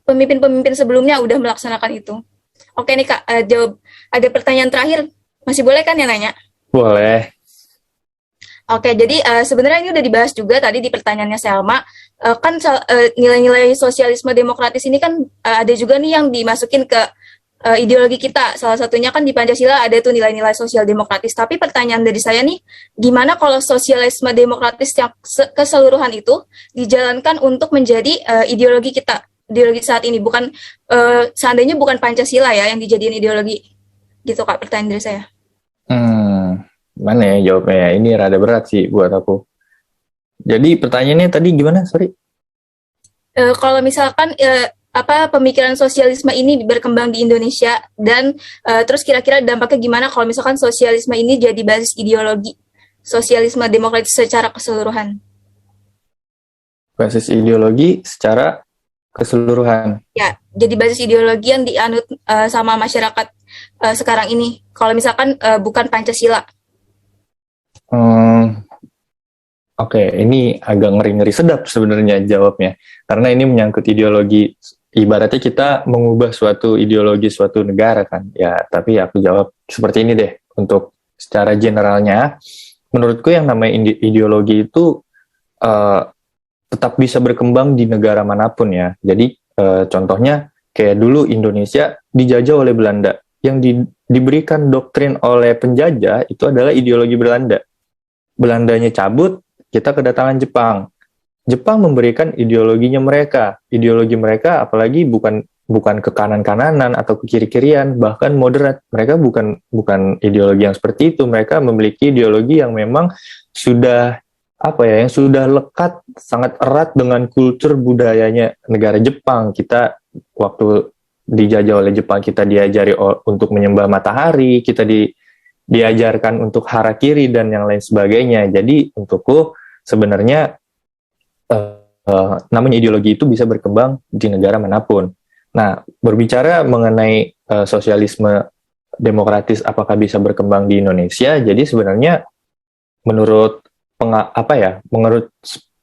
pemimpin-pemimpin sebelumnya udah melaksanakan itu. Oke nih Kak, jawab. Ada pertanyaan terakhir, masih boleh kan ya nanya? Boleh. Oke, jadi sebenarnya ini udah dibahas juga tadi di pertanyaannya Selma. Kan nilai-nilai sosialisme demokratis ini kan ada juga nih yang dimasukin ke ideologi kita. Salah satunya kan di Pancasila ada tuh nilai-nilai sosial demokratis. Tapi pertanyaan dari saya nih, gimana kalau sosialisme demokratis yang keseluruhan itu dijalankan untuk menjadi ideologi kita? Ideologi saat ini, bukan seandainya bukan Pancasila ya yang dijadiin ideologi, gitu Kak, pertanyaan dari saya. Mana ya jawabnya? Ini rada berat sih buat aku. Jadi pertanyaannya tadi gimana? Sorry. Kalau misalkan pemikiran sosialisme ini berkembang di Indonesia dan terus kira-kira dampaknya gimana kalau misalkan sosialisme ini jadi basis ideologi sosialisme demokratis secara keseluruhan? Basis ideologi secara keseluruhan. Ya, jadi basis ideologi yang dianut sama masyarakat sekarang ini. Kalau misalkan bukan Pancasila. Oke, ini agak ngeri-ngeri sedap sebenarnya jawabnya. Karena ini menyangkut ideologi. Ibaratnya kita mengubah suatu ideologi suatu negara kan. Ya, tapi aku jawab seperti ini deh. Untuk secara generalnya, menurutku yang namanya ideologi itu tetap bisa berkembang di negara manapun ya. Jadi contohnya kayak dulu Indonesia dijajah oleh Belanda. Yang diberikan doktrin oleh penjajah itu adalah ideologi Belanda. Belandanya cabut, kita kedatangan Jepang. Jepang memberikan ideologinya mereka. Ideologi mereka apalagi bukan ke kanan-kananan atau ke kiri-kirian, bahkan moderat. Mereka bukan ideologi yang seperti itu. Mereka memiliki ideologi yang memang sudah yang sudah lekat sangat erat dengan kultur budayanya negara Jepang. Kita waktu dijajah oleh Jepang, kita diajari untuk menyembah matahari, kita diajarkan untuk harakiri dan yang lain sebagainya. Jadi untukku sebenarnya namanya ideologi itu bisa berkembang di negara manapun. Nah, berbicara mengenai sosialisme demokratis apakah bisa berkembang di Indonesia, jadi sebenarnya menurut menurut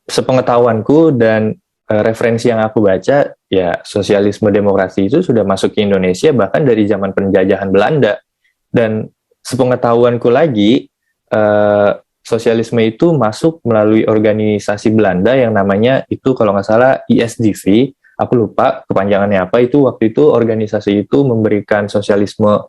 sepengetahuanku dan referensi yang aku baca, ya sosialisme demokrasi itu sudah masuk ke Indonesia bahkan dari zaman penjajahan Belanda. Dan sepengetahuanku lagi, sosialisme itu masuk melalui organisasi Belanda yang namanya itu kalau nggak salah ISDV, aku lupa kepanjangannya apa, itu waktu itu organisasi itu memberikan sosialisme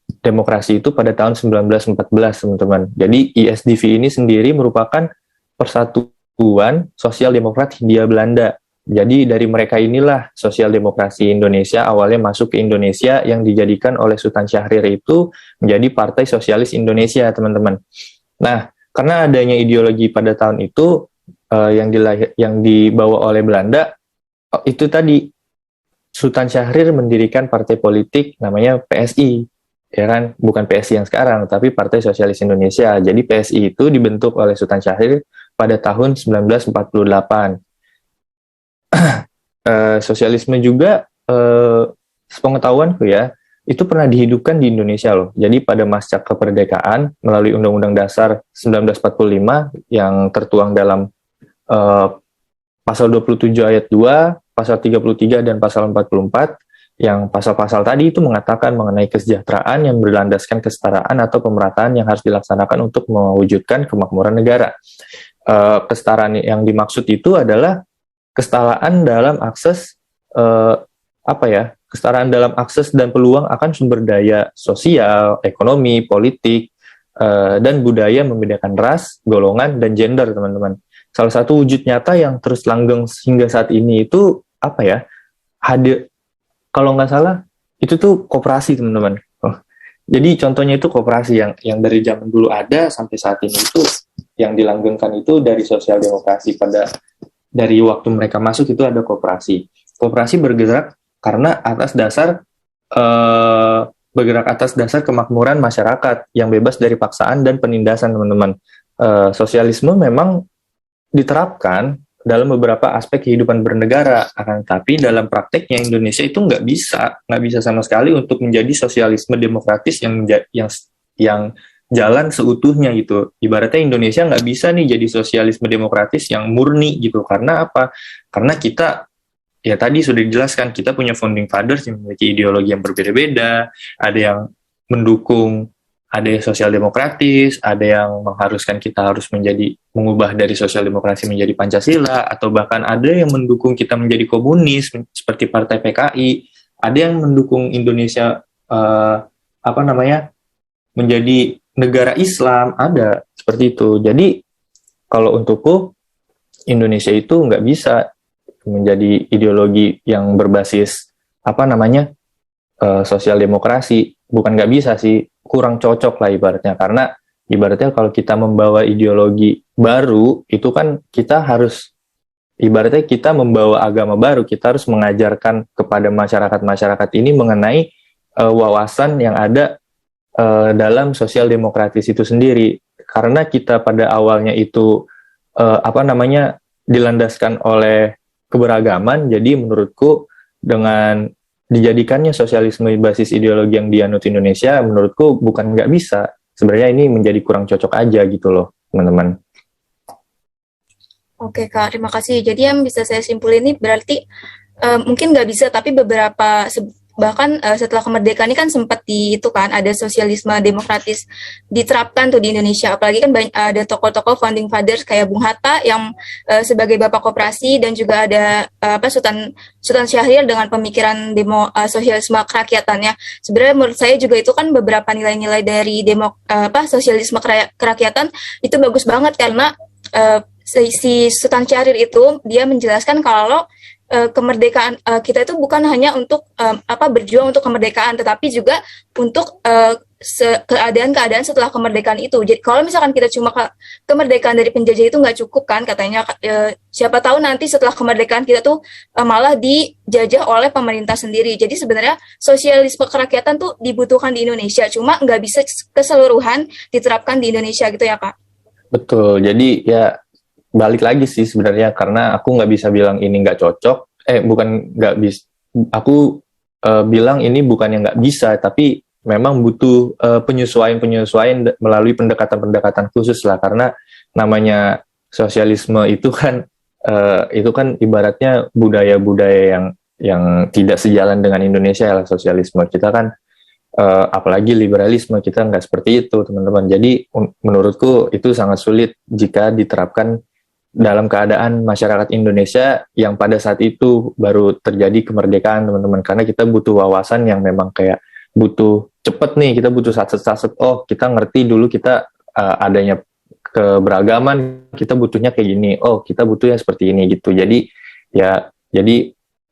demokrasi itu pada tahun 1914 teman-teman. Jadi ISDV ini sendiri merupakan persatuan sosial demokrat Hindia Belanda. Jadi dari mereka inilah sosial demokrasi Indonesia awalnya masuk ke Indonesia yang dijadikan oleh Sultan Syahrir itu menjadi Partai Sosialis Indonesia teman-teman. Nah, karena adanya ideologi pada tahun itu yang dibawa oleh Belanda, itu tadi Sultan Syahrir mendirikan partai politik namanya PSI. Ya kan, bukan PSI yang sekarang, tapi Partai Sosialis Indonesia. Jadi PSI itu dibentuk oleh Sultan Syahrir pada tahun 1948. Sosialisme juga, sepengetahuanku ya, itu pernah dihidupkan di Indonesia loh. Jadi pada masa kemerdekaan melalui Undang-Undang Dasar 1945 yang tertuang dalam pasal 27 ayat 2, pasal 33 dan pasal 44, yang pasal-pasal tadi itu mengatakan mengenai kesejahteraan yang berlandaskan kesetaraan atau pemerataan yang harus dilaksanakan untuk mewujudkan kemakmuran negara. Kesetaraan yang dimaksud itu adalah kesetaraan dalam akses kesetaraan dalam akses dan peluang akan sumber daya sosial, ekonomi, politik, dan budaya membedakan ras, golongan, dan gender, teman-teman. Salah satu wujud nyata yang terus langgeng hingga saat ini itu kalau nggak salah itu tuh koperasi, teman-teman. Jadi contohnya itu koperasi yang dari zaman dulu ada sampai saat ini itu yang dilanggengkan itu dari sosial demokrasi. Dari waktu mereka masuk itu ada koperasi. Koperasi bergerak karena atas dasar kemakmuran masyarakat yang bebas dari paksaan dan penindasan, teman-teman. Sosialisme memang diterapkan dalam beberapa aspek kehidupan bernegara, akan tapi dalam prakteknya Indonesia itu nggak bisa sama sekali untuk menjadi sosialisme demokratis yang jalan seutuhnya gitu. Ibaratnya Indonesia nggak bisa nih jadi sosialisme demokratis yang murni gitu. Karena apa? Karena kita, ya tadi sudah dijelaskan, kita punya founding fathers yang memiliki ideologi yang berbeda-beda, ada yang mendukung, ada yang sosial demokratis, ada yang mengharuskan kita harus mengubah dari sosial demokrasi menjadi Pancasila, atau bahkan ada yang mendukung kita menjadi komunis seperti Partai PKI, ada yang mendukung Indonesia menjadi negara Islam, ada seperti itu. Jadi kalau untukku Indonesia itu nggak bisa menjadi ideologi yang berbasis sosial demokrasi, bukan nggak bisa sih, kurang cocok lah ibaratnya, karena ibaratnya kalau kita membawa ideologi baru itu kan kita harus, ibaratnya kita membawa agama baru, kita harus mengajarkan kepada masyarakat ini mengenai wawasan yang ada dalam sosial demokratis itu sendiri. Karena kita pada awalnya itu dilandaskan oleh keberagaman, jadi menurutku dengan dijadikannya sosialisme basis ideologi yang dianut Indonesia, menurutku bukan nggak bisa. Sebenarnya ini menjadi kurang cocok aja gitu loh, teman-teman. Oke Kak, terima kasih. Jadi yang bisa saya simpulin ini berarti mungkin nggak bisa, tapi bahkan setelah kemerdekaan ini kan sempat ada sosialisme demokratis diterapkan tuh di Indonesia. Apalagi kan ada tokoh-tokoh founding fathers kayak Bung Hatta yang sebagai bapak koperasi, dan juga ada Sultan Syahrir dengan pemikiran sosialisme kerakyatannya. Sebenarnya menurut saya juga itu kan beberapa nilai-nilai dari sosialisme kerakyatan itu bagus banget, karena si Sultan Syahrir itu dia menjelaskan kalau kemerdekaan kita itu bukan hanya untuk berjuang untuk kemerdekaan, tetapi juga untuk keadaan-keadaan setelah kemerdekaan itu. Jadi kalau misalkan kita cuma kemerdekaan dari penjajah itu nggak cukup kan katanya, siapa tahu nanti setelah kemerdekaan kita tuh malah dijajah oleh pemerintah sendiri. Jadi sebenarnya sosialisme kerakyatan tuh dibutuhkan di Indonesia, cuma nggak bisa keseluruhan diterapkan di Indonesia gitu ya Kak? Betul, jadi ya balik lagi sih sebenarnya, karena aku nggak bisa bilang ini nggak cocok, aku bilang ini bukan yang nggak bisa, tapi memang butuh penyesuaian melalui pendekatan-pendekatan khusus lah, karena namanya sosialisme itu kan ibaratnya budaya-budaya yang tidak sejalan dengan Indonesia lah. Sosialisme kita kan apalagi liberalisme kita nggak seperti itu, teman-teman. Jadi menurutku itu sangat sulit jika diterapkan dalam keadaan masyarakat Indonesia yang pada saat itu baru terjadi kemerdekaan, teman-teman. Karena kita butuh wawasan yang memang kayak butuh cepet nih, kita butuh satset-satset. Oh, kita ngerti dulu kita adanya keberagaman, kita butuhnya kayak gini. Oh, kita butuhnya seperti ini gitu. Jadi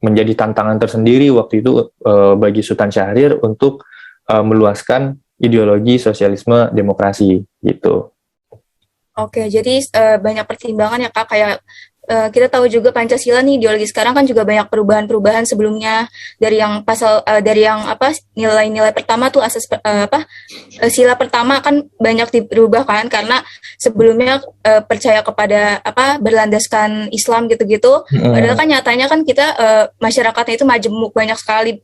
menjadi tantangan tersendiri waktu itu bagi Sultan Syahrir untuk meluaskan ideologi sosialisme demokrasi gitu. Oke, jadi banyak pertimbangan ya Kak, kayak kita tahu juga Pancasila nih ideologi sekarang kan juga banyak perubahan-perubahan sebelumnya dari yang nilai-nilai pertama tuh sila pertama kan banyak dirubah kan karena sebelumnya percaya kepada berlandaskan Islam gitu-gitu. Padahal kan nyatanya kan kita masyarakatnya itu majemuk banyak sekali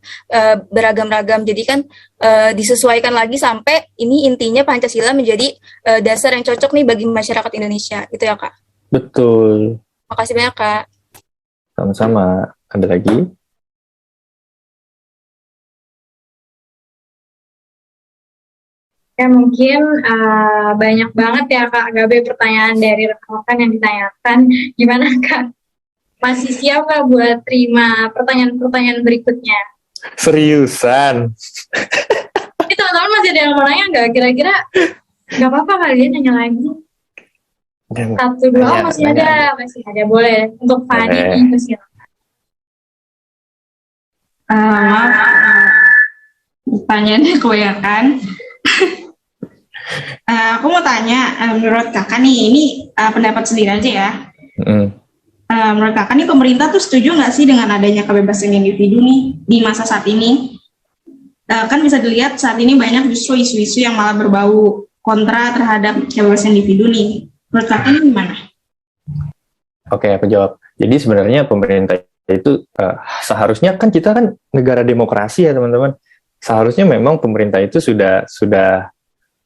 beragam-ragam. Jadi kan disesuaikan lagi sampai ini intinya Pancasila menjadi dasar yang cocok nih bagi masyarakat Indonesia. Itu ya Kak. Betul. Makasih banyak, Kak. Sama-sama. Ada lagi? Ya mungkin banyak banget ya Kak Gabe pertanyaan dari rekan-rekan yang ditanyakan. Gimana Kak? Masih siap nggak buat terima pertanyaan-pertanyaan berikutnya? Seriusan? Ini teman-teman masih ada yang mau nanya nggak? Kira-kira nggak apa-apa kali ya nanya lagi. 1, 2 masih ada. Boleh. Untuk Fani ini silakan. Maaf, pertanyaannya kebanyakan. Aku mau tanya, menurut kakak nih, ini pendapat sendiri aja ya. Menurut kakak nih pemerintah tuh setuju nggak sih dengan adanya kebebasan individu nih di masa saat ini? Kan bisa dilihat saat ini banyak justru isu-isu yang malah berbau kontra terhadap kebebasan individu nih. Menurut kakak ini gimana? Oke, aku jawab. Jadi sebenarnya pemerintah itu seharusnya kan kita kan negara demokrasi ya teman-teman. Seharusnya memang pemerintah itu sudah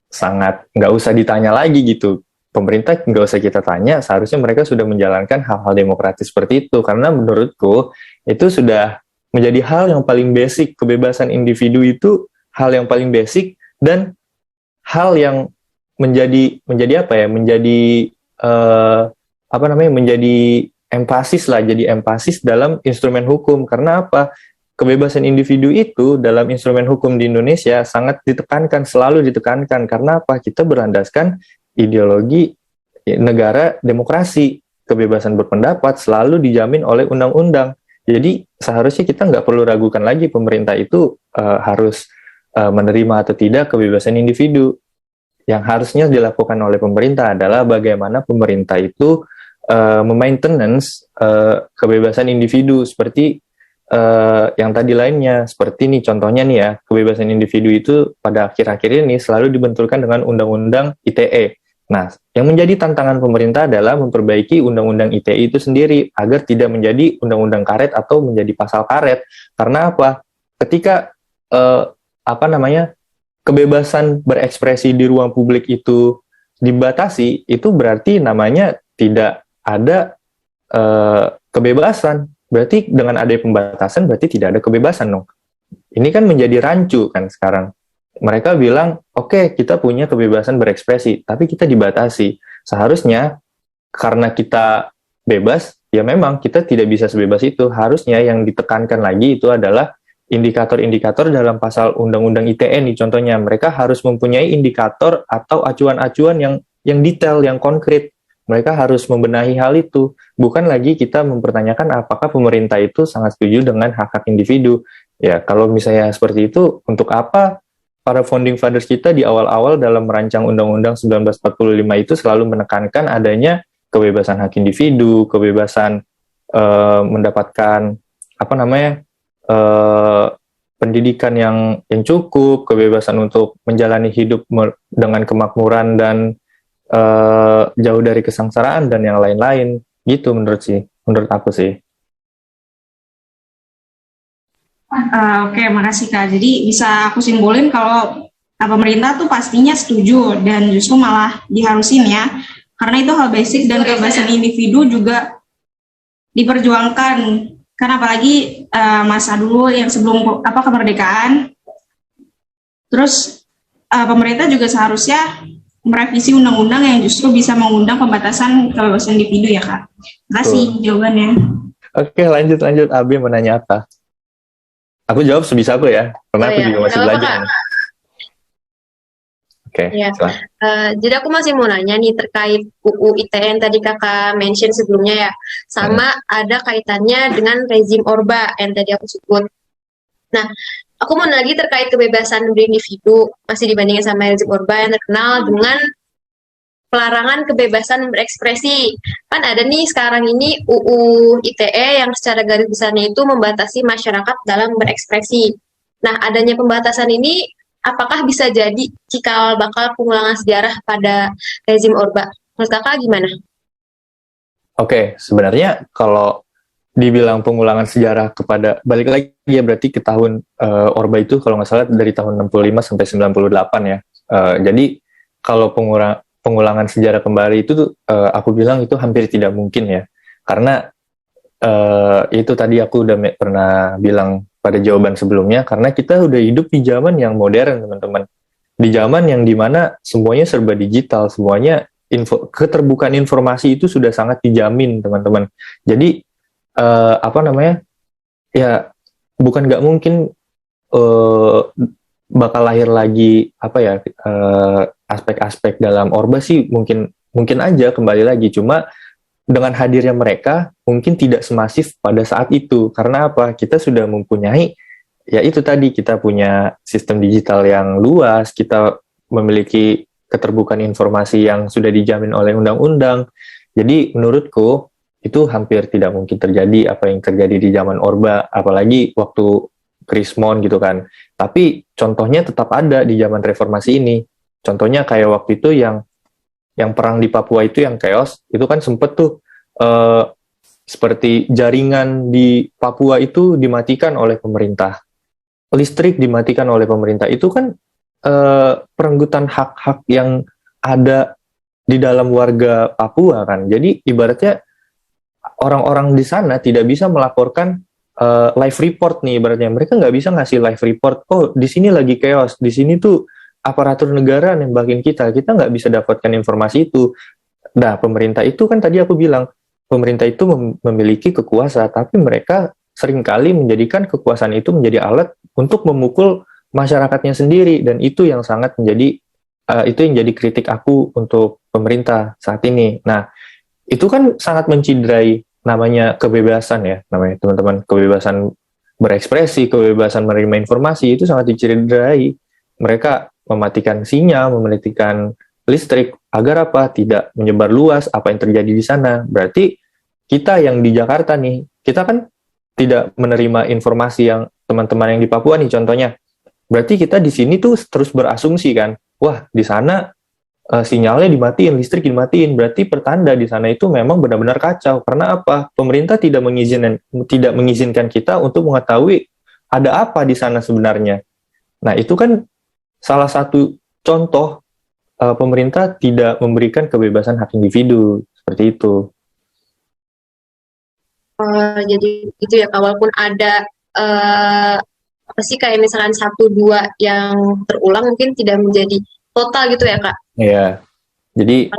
sangat nggak usah ditanya lagi gitu. Pemerintah nggak usah kita tanya, seharusnya mereka sudah menjalankan hal-hal demokratis seperti itu. Karena menurutku itu sudah menjadi hal yang paling basic. Kebebasan individu itu hal yang paling basic dan hal yang menjadi empasis dalam instrumen hukum. Karena apa? Kebebasan individu itu dalam instrumen hukum di Indonesia sangat selalu ditekankan. Karena apa? Kita berlandaskan ideologi negara demokrasi. Kebebasan berpendapat selalu dijamin oleh undang-undang. Jadi seharusnya kita nggak perlu ragukan lagi pemerintah itu harus menerima atau tidak kebebasan individu. Yang harusnya dilakukan oleh pemerintah adalah bagaimana pemerintah itu memaintenance kebebasan individu seperti yang tadi lainnya. Seperti nih contohnya nih ya, kebebasan individu itu pada akhir-akhir ini selalu dibenturkan dengan undang-undang ITE. Nah, yang menjadi tantangan pemerintah adalah memperbaiki undang-undang ITE itu sendiri agar tidak menjadi undang-undang karet atau menjadi pasal karet. Karena apa? Ketika kebebasan berekspresi di ruang publik itu dibatasi, itu berarti namanya tidak ada kebebasan. Berarti dengan adanya pembatasan berarti tidak ada kebebasan dong. Ini kan menjadi rancu kan sekarang. Mereka bilang, oke, kita punya kebebasan berekspresi, tapi kita dibatasi. Seharusnya karena kita bebas, ya memang kita tidak bisa sebebas itu. Harusnya yang ditekankan lagi itu adalah indikator-indikator dalam pasal Undang-Undang ITE nih. Contohnya, mereka harus mempunyai indikator atau acuan-acuan yang detail, yang konkret. Mereka harus membenahi hal itu. Bukan lagi kita mempertanyakan apakah pemerintah itu sangat setuju dengan hak-hak individu. Ya, kalau misalnya seperti itu, untuk apa para founding fathers kita di awal-awal dalam merancang Undang-Undang 1945 itu selalu menekankan adanya kebebasan hak individu, kebebasan mendapatkan pendidikan yang cukup, kebebasan untuk menjalani hidup dengan kemakmuran dan jauh dari kesengsaraan dan yang lain-lain gitu menurut aku sih. Oke, makasih Kak. Jadi bisa aku simbolin kalau pemerintah tuh pastinya setuju dan justru malah diharusin ya, karena itu hal basic dan kebebasan individu juga diperjuangkan. Karena apalagi masa dulu yang sebelum kemerdekaan, terus pemerintah juga seharusnya merevisi undang-undang yang justru bisa mengundang pembatasan kebebasan individu ya Kak. Terima kasih jawabannya. Oke, lanjut. Abi mau nanya apa? Aku jawab sebisa aku ya, karena aku juga masih belajar. Oke, ya. Jadi aku masih mau nanya nih terkait UU ITE yang tadi kakak mention sebelumnya ya, sama ada kaitannya dengan rezim Orba yang tadi aku sebut. Nah, aku mau lagi terkait kebebasan berindividu, masih dibandingin sama rezim Orba yang terkenal dengan pelarangan kebebasan berekspresi. Kan ada nih sekarang ini UU ITE yang secara garis besarnya itu membatasi masyarakat dalam berekspresi. Nah, adanya pembatasan ini apakah bisa jadi cikal bakal pengulangan sejarah pada rezim Orba? Menurut kakak gimana? Oke, sebenarnya kalau dibilang pengulangan sejarah kepada, balik lagi ya berarti ke tahun Orba itu kalau nggak salah dari tahun 65 sampai 98 ya. Jadi kalau pengulangan sejarah kembali itu aku bilang itu hampir tidak mungkin ya. Karena itu tadi aku udah pernah bilang pada jawaban sebelumnya, karena kita udah hidup di zaman yang modern, teman-teman. Di zaman yang dimana semuanya serba digital, semuanya keterbukaan informasi itu sudah sangat dijamin, teman-teman. Jadi ya bukan nggak mungkin bakal lahir lagi aspek-aspek dalam Orba sih, mungkin aja kembali lagi, cuma dengan hadirnya mereka mungkin tidak semasif pada saat itu. Karena apa? Kita sudah mempunyai, ya itu tadi, kita punya sistem digital yang luas, kita memiliki keterbukaan informasi yang sudah dijamin oleh undang-undang. Jadi menurutku itu hampir tidak mungkin terjadi apa yang terjadi di zaman Orba, apalagi waktu Krismon gitu kan. Tapi contohnya tetap ada di zaman reformasi ini. Contohnya kayak waktu itu yang perang di Papua itu yang chaos, itu kan sempet tuh seperti jaringan di Papua itu dimatikan oleh pemerintah, listrik dimatikan oleh pemerintah. Itu kan perenggutan hak-hak yang ada di dalam warga Papua kan. Jadi ibaratnya orang-orang di sana tidak bisa melaporkan live report nih, ibaratnya mereka nggak bisa ngasih live report, oh di sini lagi chaos, di sini tuh aparatur negara nembakin kita nggak bisa dapatkan informasi itu. Nah, pemerintah itu kan tadi aku bilang, pemerintah itu memiliki kekuasaan, tapi mereka seringkali menjadikan kekuasaan itu menjadi alat untuk memukul masyarakatnya sendiri, dan itu yang sangat menjadi, itu yang jadi kritik aku untuk pemerintah saat ini. Nah, itu kan sangat menciderai namanya kebebasan ya, namanya teman-teman, kebebasan berekspresi, kebebasan menerima informasi, itu sangat dicederai. Mereka mematikan sinyal, mematikan listrik, agar apa? Tidak menyebar luas apa yang terjadi di sana. Berarti kita yang di Jakarta nih, kita kan tidak menerima informasi yang teman-teman yang di Papua nih contohnya. Berarti kita di sini tuh terus berasumsi kan, wah di sana sinyalnya dimatiin, listrik dimatiin, berarti pertanda di sana itu memang benar-benar kacau. Karena apa? Pemerintah tidak mengizinkan kita untuk mengetahui ada apa di sana sebenarnya. Nah, itu kan salah satu contoh pemerintah tidak memberikan kebebasan hak individu, seperti itu. Jadi itu ya, walaupun ada kayak misalkan 1-2 yang terulang mungkin tidak menjadi total gitu ya Kak? Iya, jadi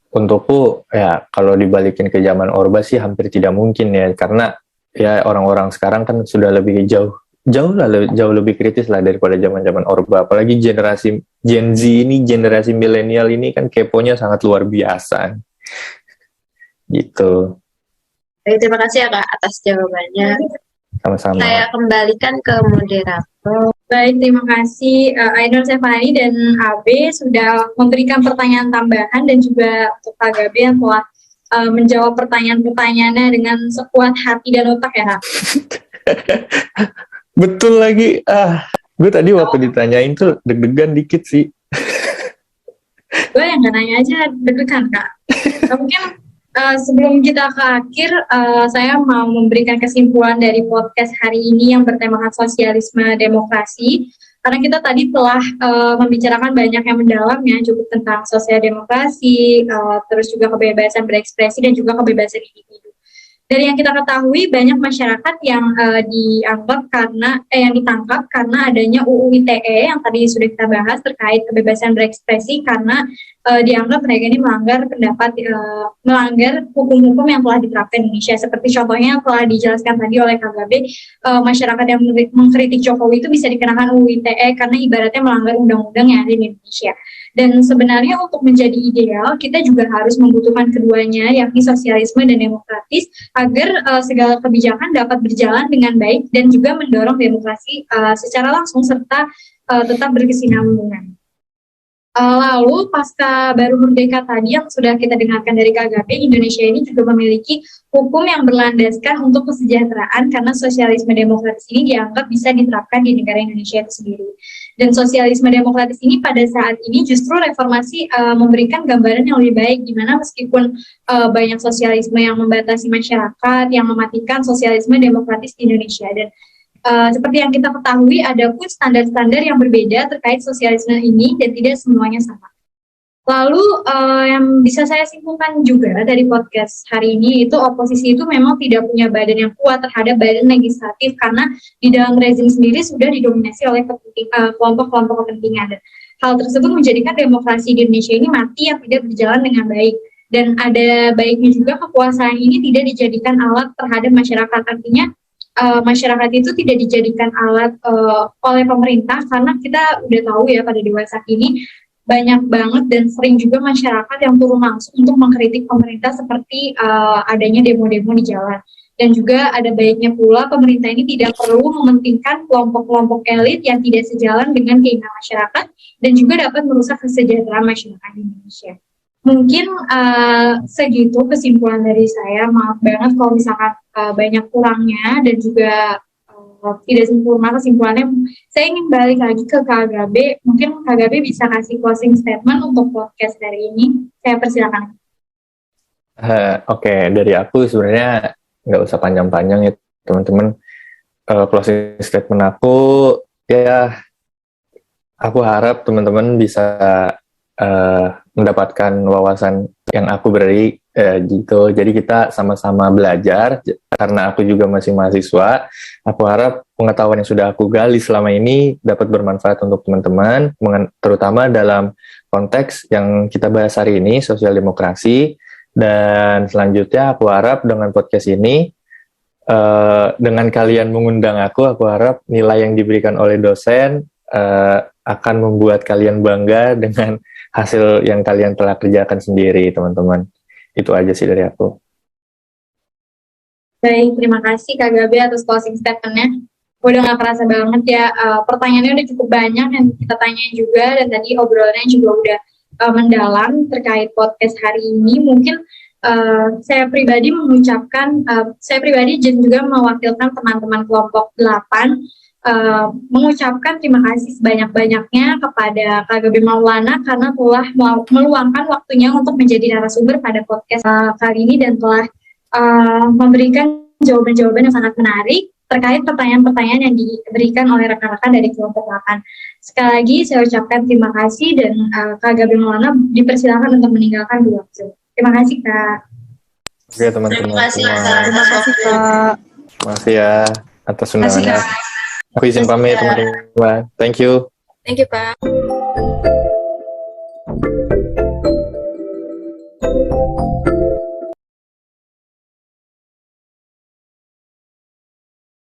untukku ya kalau dibalikin ke zaman Orba sih hampir tidak mungkin ya, karena ya orang-orang sekarang kan sudah lebih jauh lebih kritis lah daripada zaman-zaman Orba. Apalagi generasi Gen Z ini, generasi milenial ini kan keponya sangat luar biasa. Gitu. Terima kasih ya Kak atas jawabannya. Sama-sama. Saya kembalikan ke moderator. Baik, terima kasih Ainur Sefani dan AB sudah memberikan pertanyaan tambahan, dan juga untuk Kak Gabe yang telah menjawab pertanyaan-pertanyaannya dengan sekuat hati dan otak ya Kak. Betul lagi. Gue tadi waktu ditanyain tuh deg-degan dikit sih. Gue yang gak nanya aja deg-degan Kak. Mungkin sebelum kita ke akhir, saya mau memberikan kesimpulan dari podcast hari ini yang bertemakan sosialisme demokrasi. Karena kita tadi telah membicarakan banyak yang mendalam ya, cukup tentang sosial demokrasi, terus juga kebebasan berekspresi dan juga kebebasan individu. Dari yang kita ketahui, banyak masyarakat yang yang ditangkap karena adanya UU ITE yang tadi sudah kita bahas terkait kebebasan berekspresi, karena dianggap mereka ini melanggar hukum-hukum yang telah diterapkan di Indonesia. Seperti contohnya yang telah dijelaskan tadi oleh Kak Gabe, masyarakat yang mengkritik Jokowi itu bisa dikenakan UU ITE karena ibaratnya melanggar undang-undang yang ada di Indonesia. Dan sebenarnya untuk menjadi ideal, kita juga harus membutuhkan keduanya, yakni sosialisme dan demokratis, agar segala kebijakan dapat berjalan dengan baik dan juga mendorong demokrasi secara langsung serta tetap berkesinambungan. Lalu pasca baru merdeka tadi yang sudah kita dengarkan dari KGB, Indonesia ini juga memiliki hukum yang berlandaskan untuk kesejahteraan karena sosialisme demokratis ini dianggap bisa diterapkan di negara Indonesia itu sendiri. Dan sosialisme demokratis ini pada saat ini justru reformasi memberikan gambaran yang lebih baik, di mana meskipun banyak sosialisme yang membatasi masyarakat, yang mematikan sosialisme demokratis di Indonesia. Dan seperti yang kita ketahui, ada pun standar-standar yang berbeda terkait sosialisme ini dan tidak semuanya sama. Lalu yang bisa saya simpulkan juga dari podcast hari ini itu oposisi itu memang tidak punya badan yang kuat terhadap badan legislatif karena di dalam rezim sendiri sudah didominasi oleh kelompok-kelompok kepentingan. Dan hal tersebut menjadikan demokrasi di Indonesia ini mati yang tidak berjalan dengan baik. Dan ada baiknya juga kekuasaan ini tidak dijadikan alat terhadap masyarakat. Artinya masyarakat itu tidak dijadikan alat oleh pemerintah karena kita udah tahu ya pada dewasa ini banyak banget dan sering juga masyarakat yang turun langsung untuk mengkritik pemerintah seperti adanya demo-demo di jalan. Dan juga ada baiknya pula pemerintah ini tidak perlu mementingkan kelompok-kelompok elit yang tidak sejalan dengan keinginan masyarakat dan juga dapat merusak kesejahteraan masyarakat di Indonesia. Mungkin segitu kesimpulan dari saya. Maaf banget kalau misalkan banyak kurangnya dan juga tidak sempurna kesimpulannya. Saya ingin balik lagi ke KGB. Mungkin KGB bisa kasih closing statement untuk podcast hari ini. Saya persilakan. Oke, dari aku sebenarnya nggak usah panjang-panjang ya teman-teman. Closing statement aku ya, aku harap teman-teman bisa mendapatkan wawasan yang aku beri gitu. Jadi kita sama-sama belajar karena aku juga masih mahasiswa. Aku harap pengetahuan yang sudah aku gali selama ini dapat bermanfaat untuk teman-teman, terutama dalam konteks yang kita bahas hari ini, sosial demokrasi. Dan selanjutnya aku harap dengan podcast ini, dengan kalian mengundang aku harap nilai yang diberikan oleh dosen akan membuat kalian bangga dengan hasil yang kalian telah kerjakan sendiri, teman-teman. Itu aja sih dari aku. Baik, terima kasih Kak Gabi atas closing statement-nya. Udah gak kerasa banget ya, pertanyaannya udah cukup banyak yang kita tanyain juga, dan tadi obrolannya juga udah mendalam terkait podcast hari ini. Mungkin saya pribadi juga mewakilkan teman-teman kelompok 8, mengucapkan terima kasih sebanyak-banyaknya kepada KGB Maulana karena telah meluangkan waktunya untuk menjadi narasumber pada podcast kali ini dan telah memberikan jawaban-jawaban yang sangat menarik terkait pertanyaan-pertanyaan yang diberikan oleh rekan-rekan dari kelompok 8. Sekali lagi saya ucapkan terima kasih dan KGB Maulana dipersilakan untuk meninggalkan dua Zoom. Terima kasih Kak. Oke teman-teman. Terima kasih Kak. Terima kasih Kak. Terima kasih ya atas undangannya. Aku izin pamit teman-teman. Thank you. Thank you, Pak.